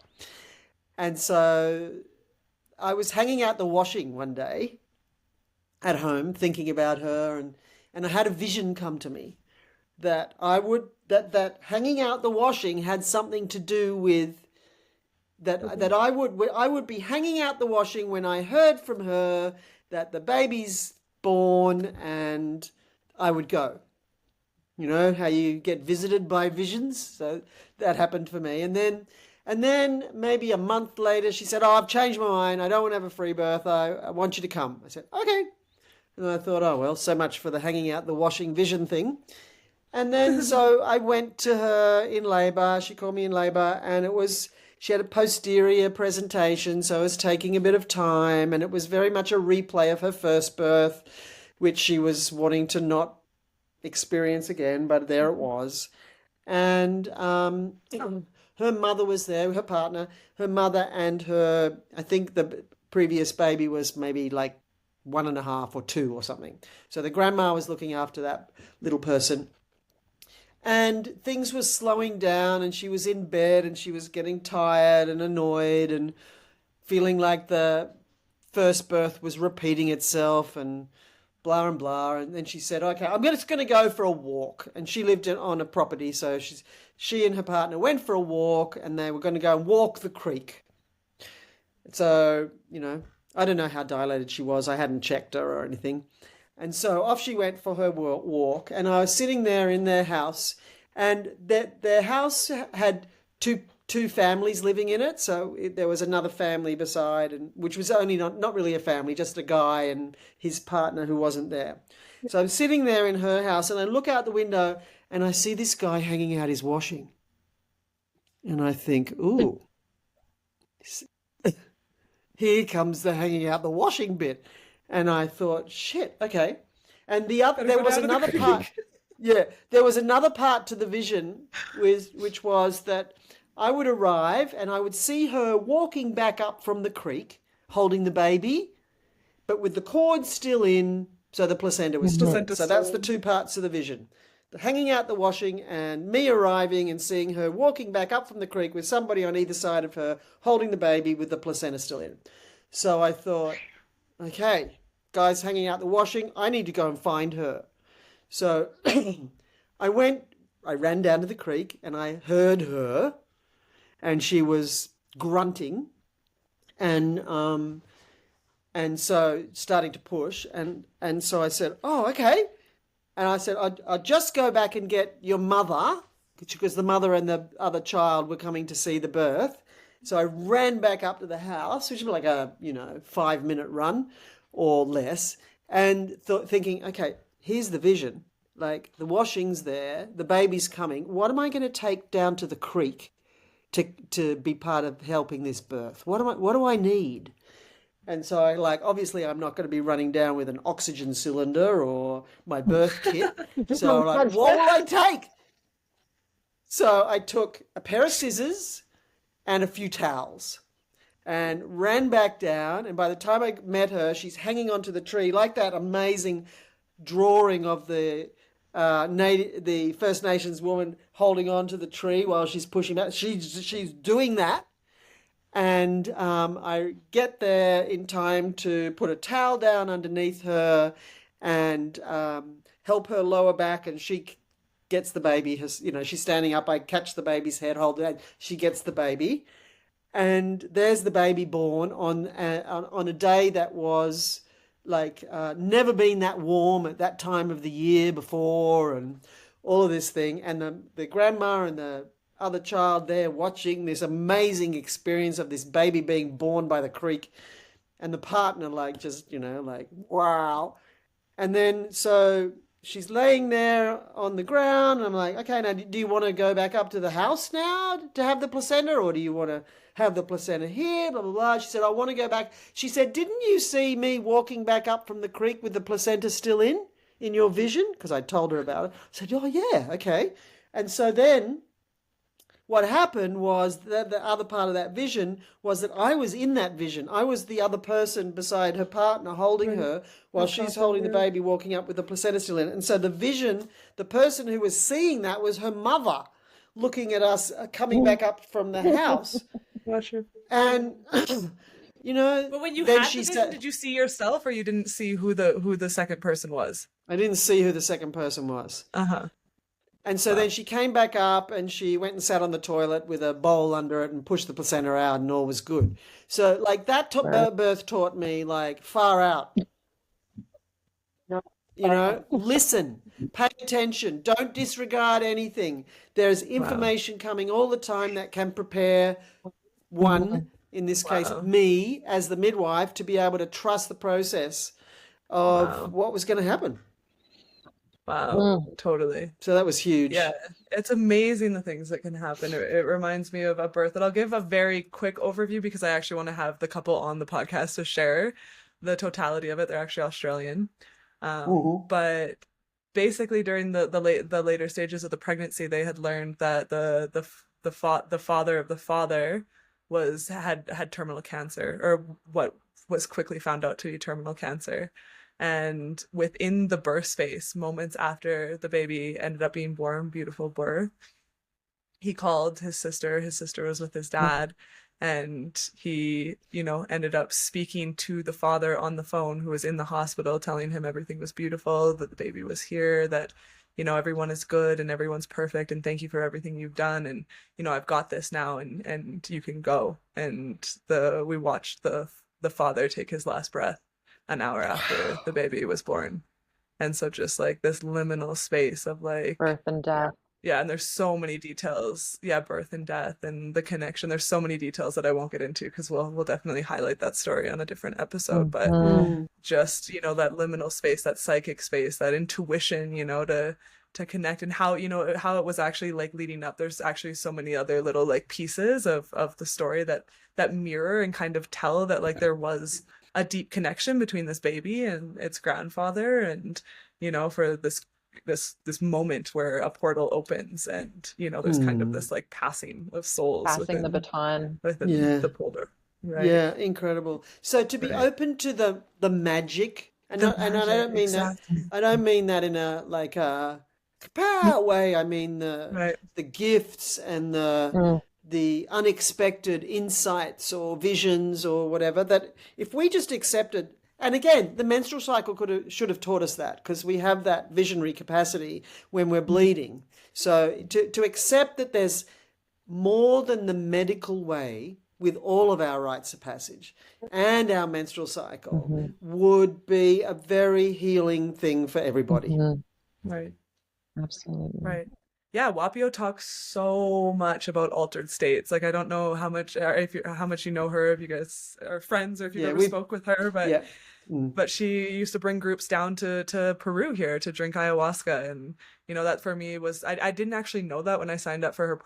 And so I was hanging out the washing one day at home thinking about her, and I had a vision come to me that that hanging out the washing had something to do with that I would be hanging out the washing when I heard from her that the baby's born, and I would go. You know how you get visited by visions? So that happened for me. And then maybe a month later she said, "Oh, I've changed my mind. I don't want to have a free birth. I want you to come." I said, "Okay." And I thought, oh, well, so much for the hanging out the washing vision thing. And then so I went to her in labour. She called me in labour, and she had a posterior presentation, so it was taking a bit of time, and it was very much a replay of her first birth, which she was wanting to not experience again, but there it was. And her mother was there, her partner, her mother and her, I think the previous baby was maybe like 1.5 or 2 or something. So the grandma was looking after that little person. And things were slowing down, and she was in bed, and she was getting tired and annoyed and feeling like the first birth was repeating itself and blah and blah. And then she said, "Okay, I'm just going to go for a walk." And she lived on a property, so she and her partner went for a walk, and they were going to go and walk the creek. So, I don't know how dilated she was. I hadn't checked her or anything. And so off she went for her walk, and I was sitting there in their house, and their house had two families living in it. So there was another family beside, and which was only not really a family, just a guy and his partner who wasn't there. So I'm sitting there in her house, and I look out the window, and I see this guy hanging out his washing. And I think, ooh, here comes the hanging out the washing bit. And I thought, shit, okay. And there was another part. Yeah, there was another part to the vision, which was that I would arrive and I would see her walking back up from the creek, holding the baby, but with the cord still in, so the placenta was still in. So that's the two parts of the vision. The hanging out the washing and me arriving and seeing her walking back up from the creek with somebody on either side of her, holding the baby with the placenta still in. So I thought, okay, guy's hanging out the washing, I need to go and find her. So I ran down to the creek, and I heard her, and she was grunting and so starting to push, and so I said, "Oh, okay." And I said, I'll just go back and get your mother, because the mother and the other child were coming to see the birth. So I ran back up to the house, which was like a 5-minute run or less, and thinking, okay, here's the vision. Like, the washing's there, the baby's coming. What am I going to take down to the creek to be part of helping this birth? What do I need? And so obviously I'm not going to be running down with an oxygen cylinder or my birth kit. So what will I take? So I took a pair of scissors and a few towels and ran back down. And by the time I met her, she's hanging onto the tree, like that amazing drawing of the First Nations woman holding onto the tree while she's pushing back. She's doing that. And I get there in time to put a towel down underneath her and help her lower back, and she gets the baby. She's standing up. I catch the baby's head, hold it. She gets the baby, and there's the baby born on a day that was like never been that warm at that time of the year before, and all of this thing. And the grandma and the other child there watching this amazing experience of this baby being born by the creek, and the partner like just like wow. And then so she's laying there on the ground, and I'm like, okay, now do you want to go back up to the house now to have the placenta, or do you want to have the placenta here, blah, blah, blah. She said, I want to go back. She said, didn't you see me walking back up from the creek with the placenta still in your vision? Because I told her about it. I said, oh, yeah, okay. And so then what happened was that the other part of that vision was that I was in that vision. I was the other person beside her partner holding her while she's holding the baby, walking up with the placenta still in it. And so the vision, the person who was seeing that was her mother looking at us coming back up from the house. And but when you then had the vision, did you see yourself, or you didn't see who the second person was? I didn't see who the second person was. And so then she came back up, and she went and sat on the toilet with a bowl under it and pushed the placenta out, and all was good. So like that birth taught me like far out. Listen, pay attention, don't disregard anything. There's information coming all the time that can prepare one, in this case, me as the midwife, to be able to trust the process of what was going to happen. Wow, totally. So that was huge. Yeah, it's amazing the things that can happen. It reminds me of a birth that I'll give a very quick overview, because I actually want to have the couple on the podcast to share the totality of it. They're actually Australian. But basically during the later stages of the pregnancy, they had learned that the father of the father had terminal cancer, or what was quickly found out to be terminal cancer. And within the birth space, moments after the baby ended up being born, beautiful birth, he called his sister. His sister was with his dad. And he, ended up speaking to the father on the phone, who was in the hospital, telling him everything was beautiful, that the baby was here, that, everyone is good and everyone's perfect, and thank you for everything you've done. And, I've got this now, and you can go. And we watched the father take his last breath an hour after the baby was born. And so just like this liminal space of like birth and death. Yeah, and there's so many details. Yeah, birth and death and the connection. There's so many details that I won't get into, because we'll definitely highlight that story on a different episode. But just, that liminal space, that psychic space, that intuition, to connect, and how, how it was actually like leading up. There's actually so many other little like pieces of the story that mirror and kind of tell that like there was a deep connection between this baby and its grandfather, and, for this moment where a portal opens, and there's kind of this like passing of souls, passing the baton within the portal. Right? Yeah, incredible. So to be open to the magic, and I don't mean exactly. I don't mean that in a like a way. I mean the gifts and the unexpected insights or visions or whatever, that if we just accepted. And again, the menstrual cycle should have taught us that, because we have that visionary capacity when we're bleeding. So to accept that there's more than the medical way with all of our rites of passage and our menstrual cycle would be a very healing thing for everybody. Right. Absolutely. Right. Yeah, Wapio talks so much about altered states. Like, I don't know how much you know her, if you guys are friends, or if you ever spoke with her, but but she used to bring groups down to Peru here to drink ayahuasca, and that for me was I didn't actually know that when I signed up for her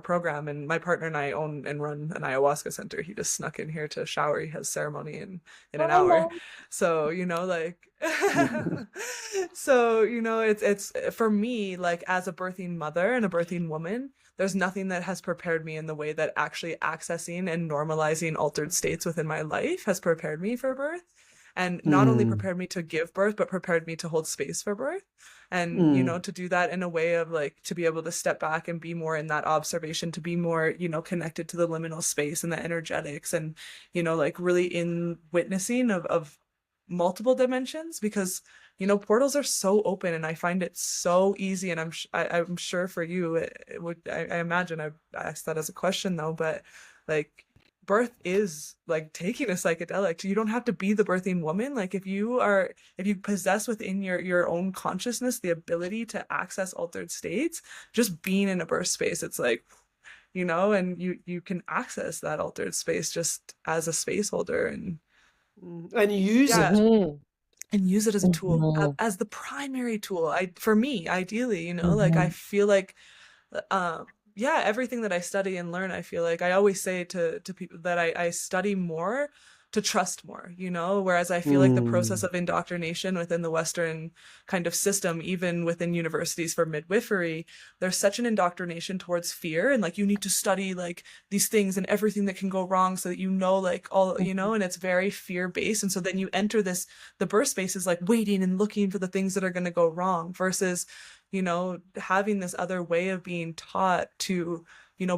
program. And my partner and I own and run an ayahuasca center. He just snuck in here to shower. He has ceremony in an hour. So, so, it's for me, like as a birthing mother and a birthing woman, there's nothing that has prepared me in the way that actually accessing and normalizing altered states within my life has prepared me for birth. And not only prepared me to give birth, but prepared me to hold space for birth. And, to do that in a way of like, to be able to step back and be more in that observation, to be more, connected to the liminal space and the energetics, and, like really in witnessing of multiple dimensions. Because portals are so open, and I find it so easy. And I'm sure for you, it would, I imagine I asked that as a question though, but like birth is like taking a psychedelic. You don't have to be the birthing woman. Like if you possess within your own consciousness the ability to access altered states, just being in a birth space, it's like, and you can access that altered space just as a space holder and use yeah, it. Mhm. and use it as a tool, Mhm. as the primary tool. For me, ideally, like I Mhm. feel like yeah, everything that I study and learn, I feel like I always say to people that I study more to trust more, whereas I feel like the process Mm. of indoctrination within the Western kind of system, even within universities for midwifery, there's such an indoctrination towards fear, and like you need to study like these things and everything that can go wrong so that like all, and it's very fear based. And so then you enter the birth space is like waiting and looking for the things that are going to go wrong versus having this other way of being taught to,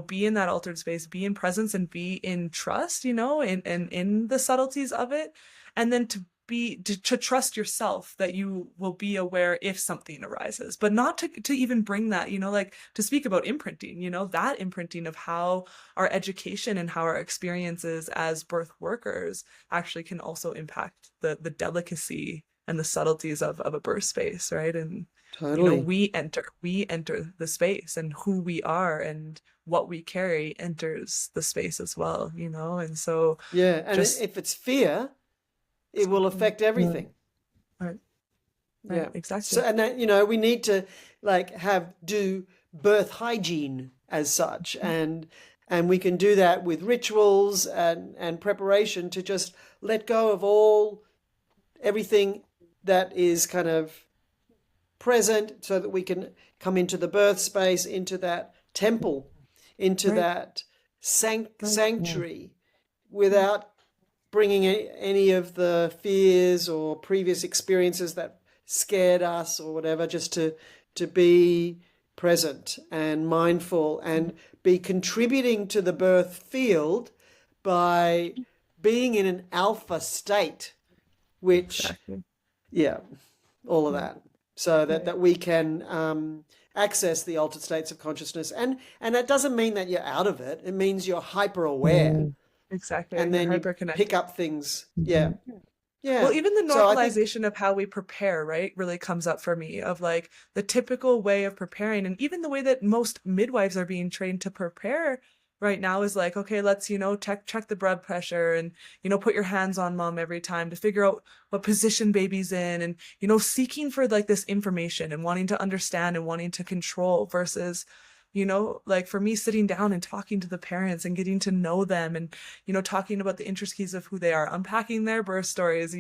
be in that altered space, be in presence and be in trust, and in the subtleties of it. And then to trust yourself that you will be aware if something arises, but not to even bring that, like to speak about imprinting, that imprinting of how our education and how our experiences as birth workers actually can also impact the delicacy and the subtleties of a birth space, right? And Totally. we enter the space, and who we are and what we carry enters the space as well, and so Yeah, and just if it's fear, it will affect everything. right, Yeah. exactly. So, and that, we need to like do birth hygiene as such, and we can do that with rituals and preparation to just let go of everything that is kind of present so that we can come into the birth space, into that temple, into Right. that sanctuary without bringing any of the fears or previous experiences that scared us or whatever, just to be present and mindful and be contributing to the birth field by being in an alpha state, which, Exactly. yeah, all of Yeah. that, so Right. that we can access the altered states of consciousness. And that doesn't mean that you're out of it. It means you're hyper aware, Exactly. and You're then you hyper pick connected. up things. Yeah, Well, yeah. even the So I think, normalization of how we prepare, right, really comes up for me of like the typical way of preparing, and even the way that most midwives are being trained to prepare right now is like, okay, let's, check the blood pressure and, put your hands on mom every time to figure out what position baby's in, and, seeking for like this information and wanting to understand and wanting to control versus, like for me, sitting down and talking to the parents and getting to know them and, talking about the intricacies of who they are, unpacking their birth stories,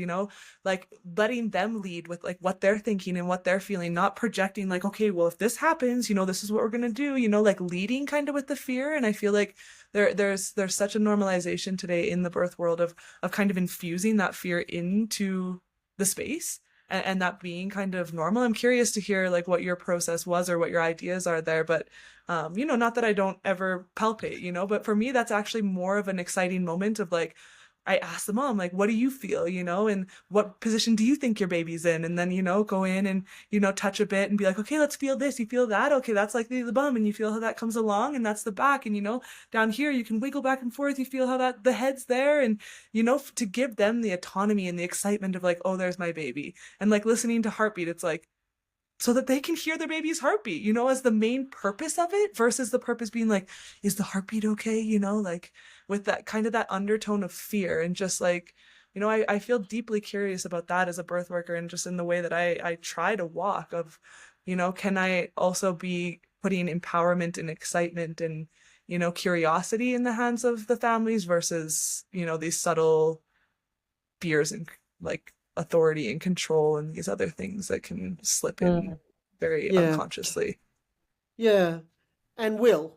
like letting them lead with like what they're thinking and what they're feeling, not projecting like, okay, well, if this happens, this is what we're going to do, like leading kind of with the fear. And I feel like there's such a normalization today in the birth world of kind of infusing that fear into the space, and that being kind of normal. I'm curious to hear like what your process was or what your ideas are there, but not that I don't ever palpate, but for me, that's actually more of an exciting moment of like, I ask the mom, like, what do you feel, and what position do you think your baby's in? And then, go in and, touch a bit and be like, okay, let's feel this. You feel that? Okay, that's like the bum. And you feel how that comes along, and that's the back. And, down here, you can wiggle back and forth. You feel how the head's there. And, to give them the autonomy and the excitement of like, oh, there's my baby. And like listening to heartbeat, it's like, so that they can hear their baby's heartbeat, as the main purpose of it, versus the purpose being like, is the heartbeat okay? Like with that kind of that undertone of fear. And just like, I feel deeply curious about that as a birth worker, and just in the way that I try to walk of, can I also be putting empowerment and excitement and, curiosity in the hands of the families versus, these subtle fears and like authority and control and these other things that can slip in very yeah, unconsciously. yeah, and will,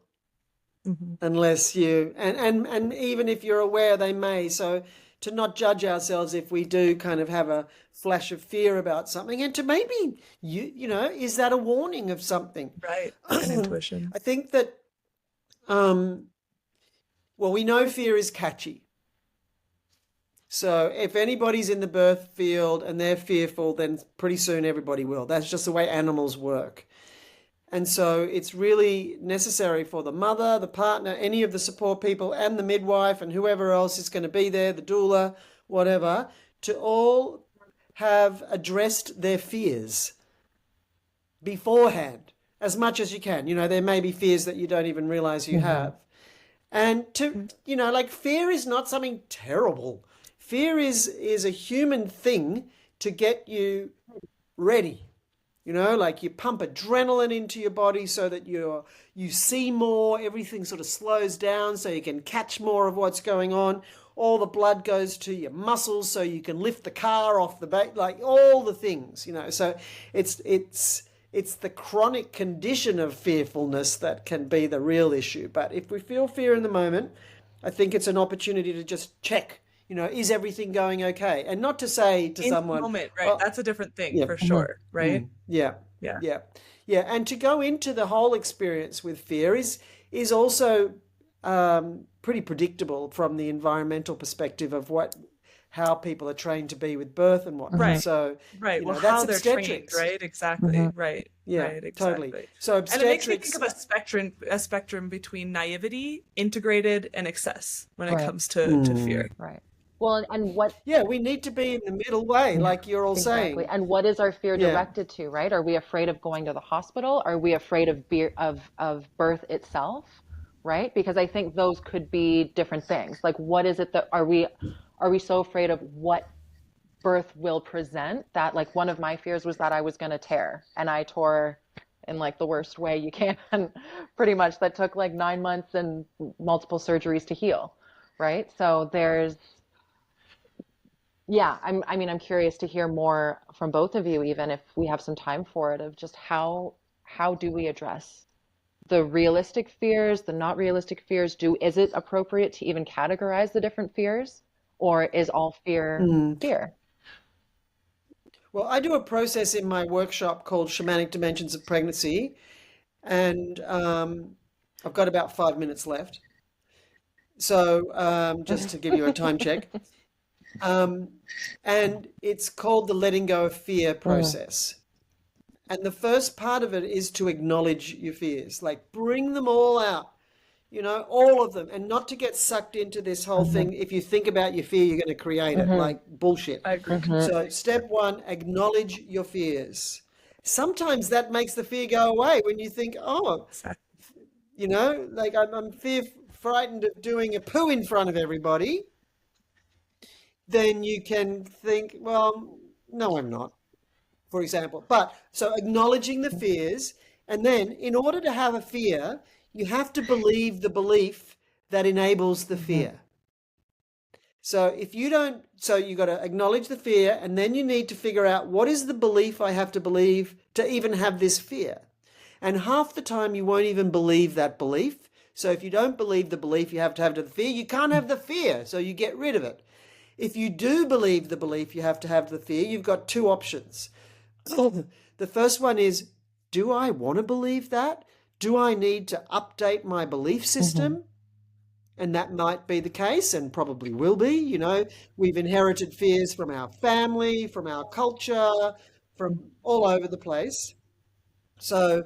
Mm-hmm. unless you, and even if you're aware, they may. So to not judge ourselves if we do kind of have a flash of fear about something, and to maybe is that a warning of something? Right. And intuition. I think that, well, we know fear is catchy. So if anybody's in the birth field and they're fearful, then pretty soon everybody will. That's just the way animals work. And so it's really necessary for the mother, the partner, any of the support people, and the midwife, and whoever else is going to be there, the doula, whatever, to all have addressed their fears beforehand as much as you can. You know, there may be fears that you don't even realize you have. And to, you know, like, fear is not something terrible. Fear is a human thing to get you ready. You know, like, you pump adrenaline into your body so that you see more, everything sort of slows down so you can catch more of what's going on. All the blood goes to your muscles so you can lift the car off the back, like all the things, you know. So it's the chronic condition of fearfulness that can be the real issue. But if we feel fear in the moment, I think it's an opportunity to just check. You know, is everything going okay? And not to say to someone, in the moment, right? Oh, That's a different thing, yeah. for sure, right? Yeah. And to go into the whole experience with fear is also pretty predictable from the environmental perspective of how people are trained to be with birth and whatnot. Right. So, Right. you know, Well, that's how they're trained, obstetrics. right? Exactly. Right. Yeah, Right. Exactly. totally. So And it makes me obstetrics. think of a spectrum between naivety, integrated, and excess when it Right. comes to fear. Right. Well, and what Yeah, we need to be in the middle way, like you're all exactly? saying. And what is our fear Yeah. directed to, right? Are we afraid of going to the hospital? Are we afraid of birth itself, right? Because I think those could be different things. Like, what is it that are we so afraid of what birth will present that, like, one of my fears was that I was going to tear, and I tore in like the worst way you can, pretty much, that took like 9 months and multiple surgeries to heal, right? So I'm curious to hear more from both of you, even if we have some time for it, of just how do we address the realistic fears, the not realistic fears? Is it appropriate to even categorize the different fears, or is all fear fear? Well, I do a process in my workshop called Shamanic Dimensions of Pregnancy, and I've got about 5 minutes left. So just to give you a time check. And it's called the letting go of fear process. And the first part of it is to acknowledge your fears, like bring them all out, you know, all of them, and not to get sucked into this whole thing. If you think about your fear, you're going to create it, like bullshit. I agree. So step one, acknowledge your fears. Sometimes that makes the fear go away when you think, oh, you know, like I'm frightened of doing a poo in front of everybody. Then you can think, well, no, I'm not, for example. But so acknowledging the fears, and then in order to have a fear, you have to believe the belief that enables the fear. So if you don't, so you got to acknowledge the fear, and then you need to figure out, what is the belief I have to believe to even have this fear? And half the time you won't even believe that belief. So if you don't believe the belief you have to have the fear, you can't have the fear, so you get rid of it. If you do believe the belief you have to have the fear, you've got two options. The first one is, do I want to believe that? Do I need to update my belief system? And that might be the case, and probably will be. You know, we've inherited fears from our family, from our culture, from all over the place. So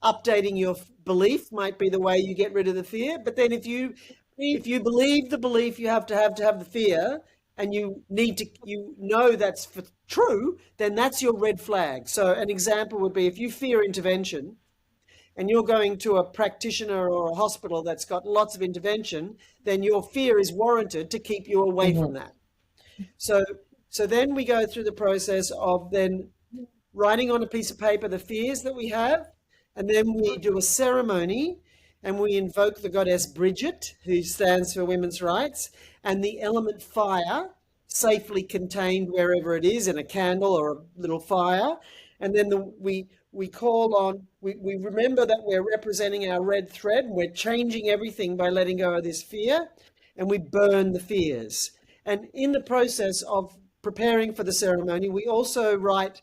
updating your belief might be the way you get rid of the fear. But then if you believe the belief you have to have the fear, and you know that's true, then that's your red flag. So an example would be, if you fear intervention and you're going to a practitioner or a hospital that's got lots of intervention, then your fear is warranted to keep you away from that. So then we go through the process of then writing on a piece of paper the fears that we have, and then we do a ceremony and we invoke the goddess Bridget, who stands for women's rights, and the element fire, safely contained wherever it is, in a candle or a little fire. And then we call on, we remember that we're representing our red thread, and we're changing everything by letting go of this fear, and we burn the fears. And in the process of preparing for the ceremony, we also write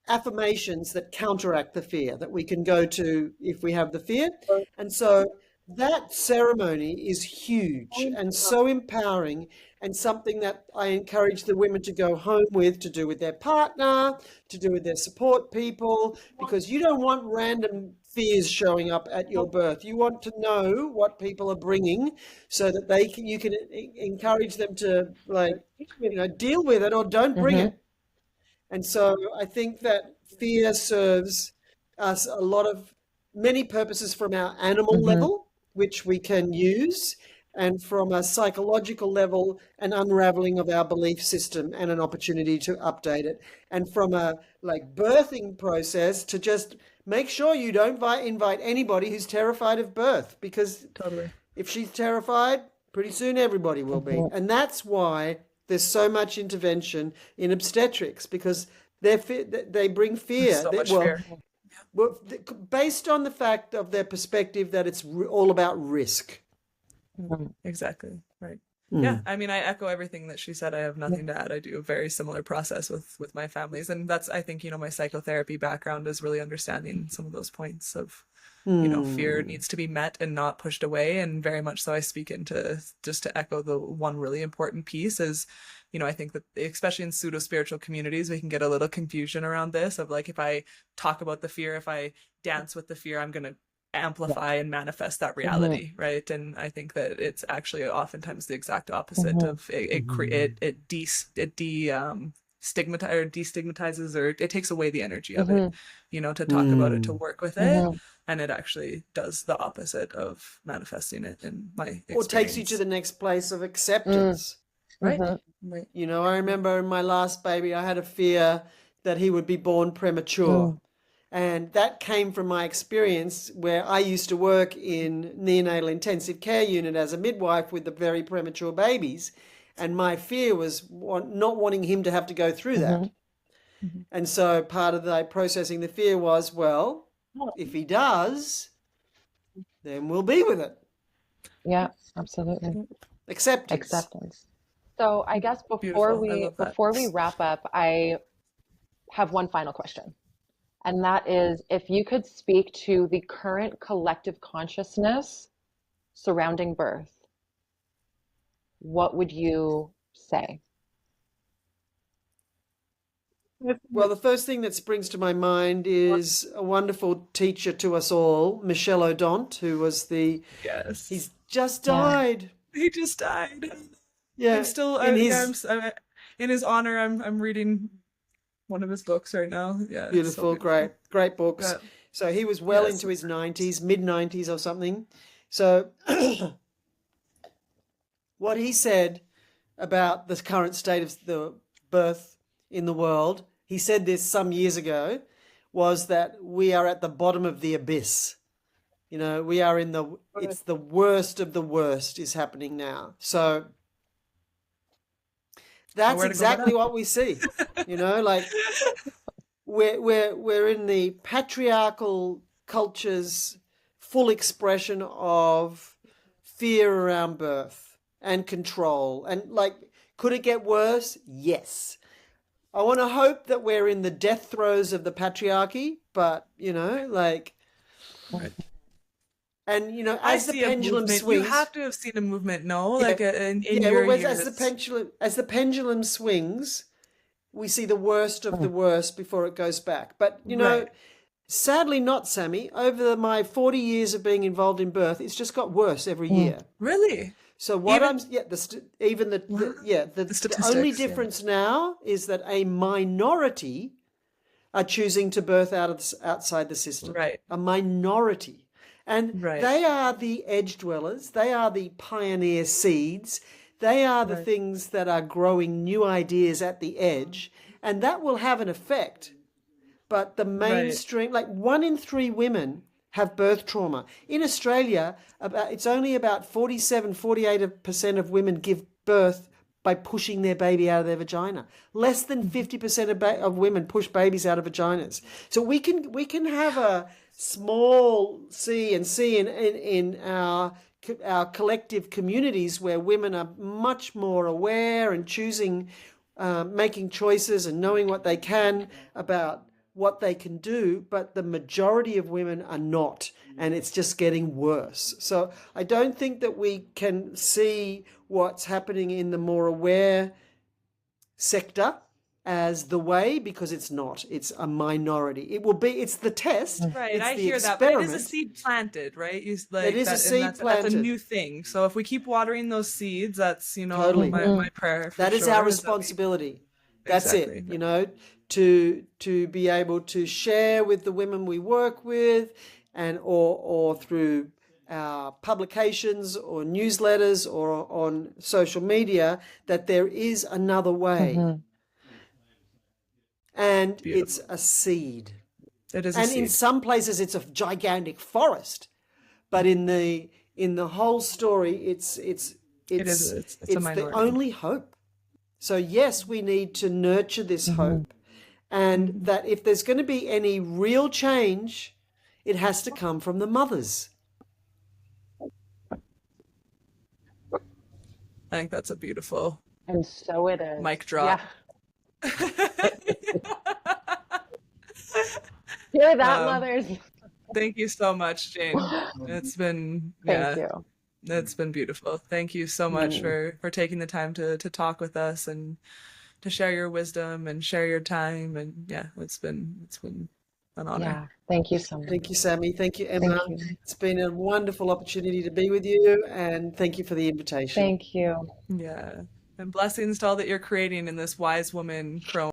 affirmations that counteract the fear, that we can go to if we have the fear. And so that ceremony is huge and so empowering, and something that I encourage the women to go home with, to do with their partner, to do with their support people, because you don't want random fears showing up at your birth. You want to know what people are bringing so that you can encourage them to, like, deal with it or don't bring Mm-hmm. it. And so I think that fear serves us many purposes from our animal Mm-hmm. level, which we can use, and from a psychological level, an unraveling of our belief system and an opportunity to update it. And from a birthing process, to just make sure you don't invite anybody who's terrified of birth, because Totally. if she's terrified, pretty soon everybody will be. Mm-hmm. And that's why there's so much intervention in obstetrics, because they bring fear. So much fear. Well, based on the fact of their perspective that it's all about risk. Exactly. Right. Mm. Yeah. I mean, I echo everything that she said. I have nothing to add. I do a very similar process with my families. And that's, I think, my psychotherapy background is really understanding some of those points of, fear needs to be met and not pushed away. And very much so I speak into, just to echo the one really important piece is, I think that especially in pseudo-spiritual communities, we can get a little confusion around this of like, if I talk about the fear, if I dance with the fear, I'm going to amplify and manifest that reality, right? And I think that it's actually oftentimes the exact opposite of destigmatizes, or it takes away the energy of it, to talk about it, to work with it, and it actually does the opposite of manifesting it in my experience. Or takes you to the next place of acceptance. Right. I remember in my last baby, I had a fear that he would be born premature. And that came from my experience where I used to work in neonatal intensive care unit as a midwife with the very premature babies. And my fear was not wanting him to have to go through that. And so part of the processing the fear was, well, if he does, then we'll be with it. Yeah, absolutely. Acceptance. So I guess before we wrap up, I have one final question. And that is, if you could speak to the current collective consciousness surrounding birth, what would you say? Well, the first thing that springs to my mind is a wonderful teacher to us all, Michel Odent, who was he's just died. He just died. Yeah. I'm still, in his honor, I'm reading one of his books right now. Yeah. Beautiful, great books. Yeah. So he was well into his 90s, mid-90s or something. So what he said about the current state of the birth in the world, he said this some years ago, was that we are at the bottom of the abyss. We are it's the worst of the worst is happening now. So that's exactly what we see. We're in the patriarchal culture's full expression of fear around birth and control. And could it get worse? Yes. I want to hope that we're in the death throes of the patriarchy, but Right. And as the pendulum swings, you have to have seen a movement, no? As the pendulum swings, we see the worst of the worst before it goes back. But sadly not, Sammy. Over my 40 years of being involved in birth, it's just got worse every year. Really? So the only difference now is that a minority are choosing to birth outside the system. Right. A minority. And they are the edge dwellers. They are the pioneer seeds. They are the things that are growing new ideas at the edge. And that will have an effect. But the mainstream, 1 in 3 women have birth trauma. In Australia, it's only about 48% of women give birth by pushing their baby out of their vagina. Less than 50% of women push babies out of vaginas. So we can have a small C in our collective communities where women are much more aware and choosing, making choices and knowing what they can about what they can do, but the majority of women are not, and it's just getting worse. So I don't think that we can see what's happening in the more aware sector as the way, because it's not. It's a minority. It will be. It's the test. Right, It's I the hear that, but it is a experiment. seed planted, right? It is a seed that's a planted. new thing. So if we keep watering those seeds, that's, you know, Totally. my prayer for That is sure, our is that we- responsibility. That's Exactly. it, you know, to be able to share with the women we work with, and or through our publications or newsletters or on social media, that there is another way. And it's a seed. It is a And in seed. some places it's a gigantic forest, but in the whole story it's It's a the minority. only hope. So yes, we need to nurture this hope, and that if there's going to be any real change, it has to come from the mothers. I think that's a beautiful And so it is. mic drop. Yeah. Hear that, Um, mothers? Thank you so much, Jane. It's been Thank you. it's been beautiful. Thank you so much for taking the time to talk with us and to share your wisdom and share your time. And yeah, it's been an honor. Yeah. Thank you so much. Thank you, Sammy. Thank you, Emma. Thank you. It's been a wonderful opportunity to be with you, and thank you for the invitation. Thank you. Yeah. And blessings to all that you're creating in this Wise Woman Chrome.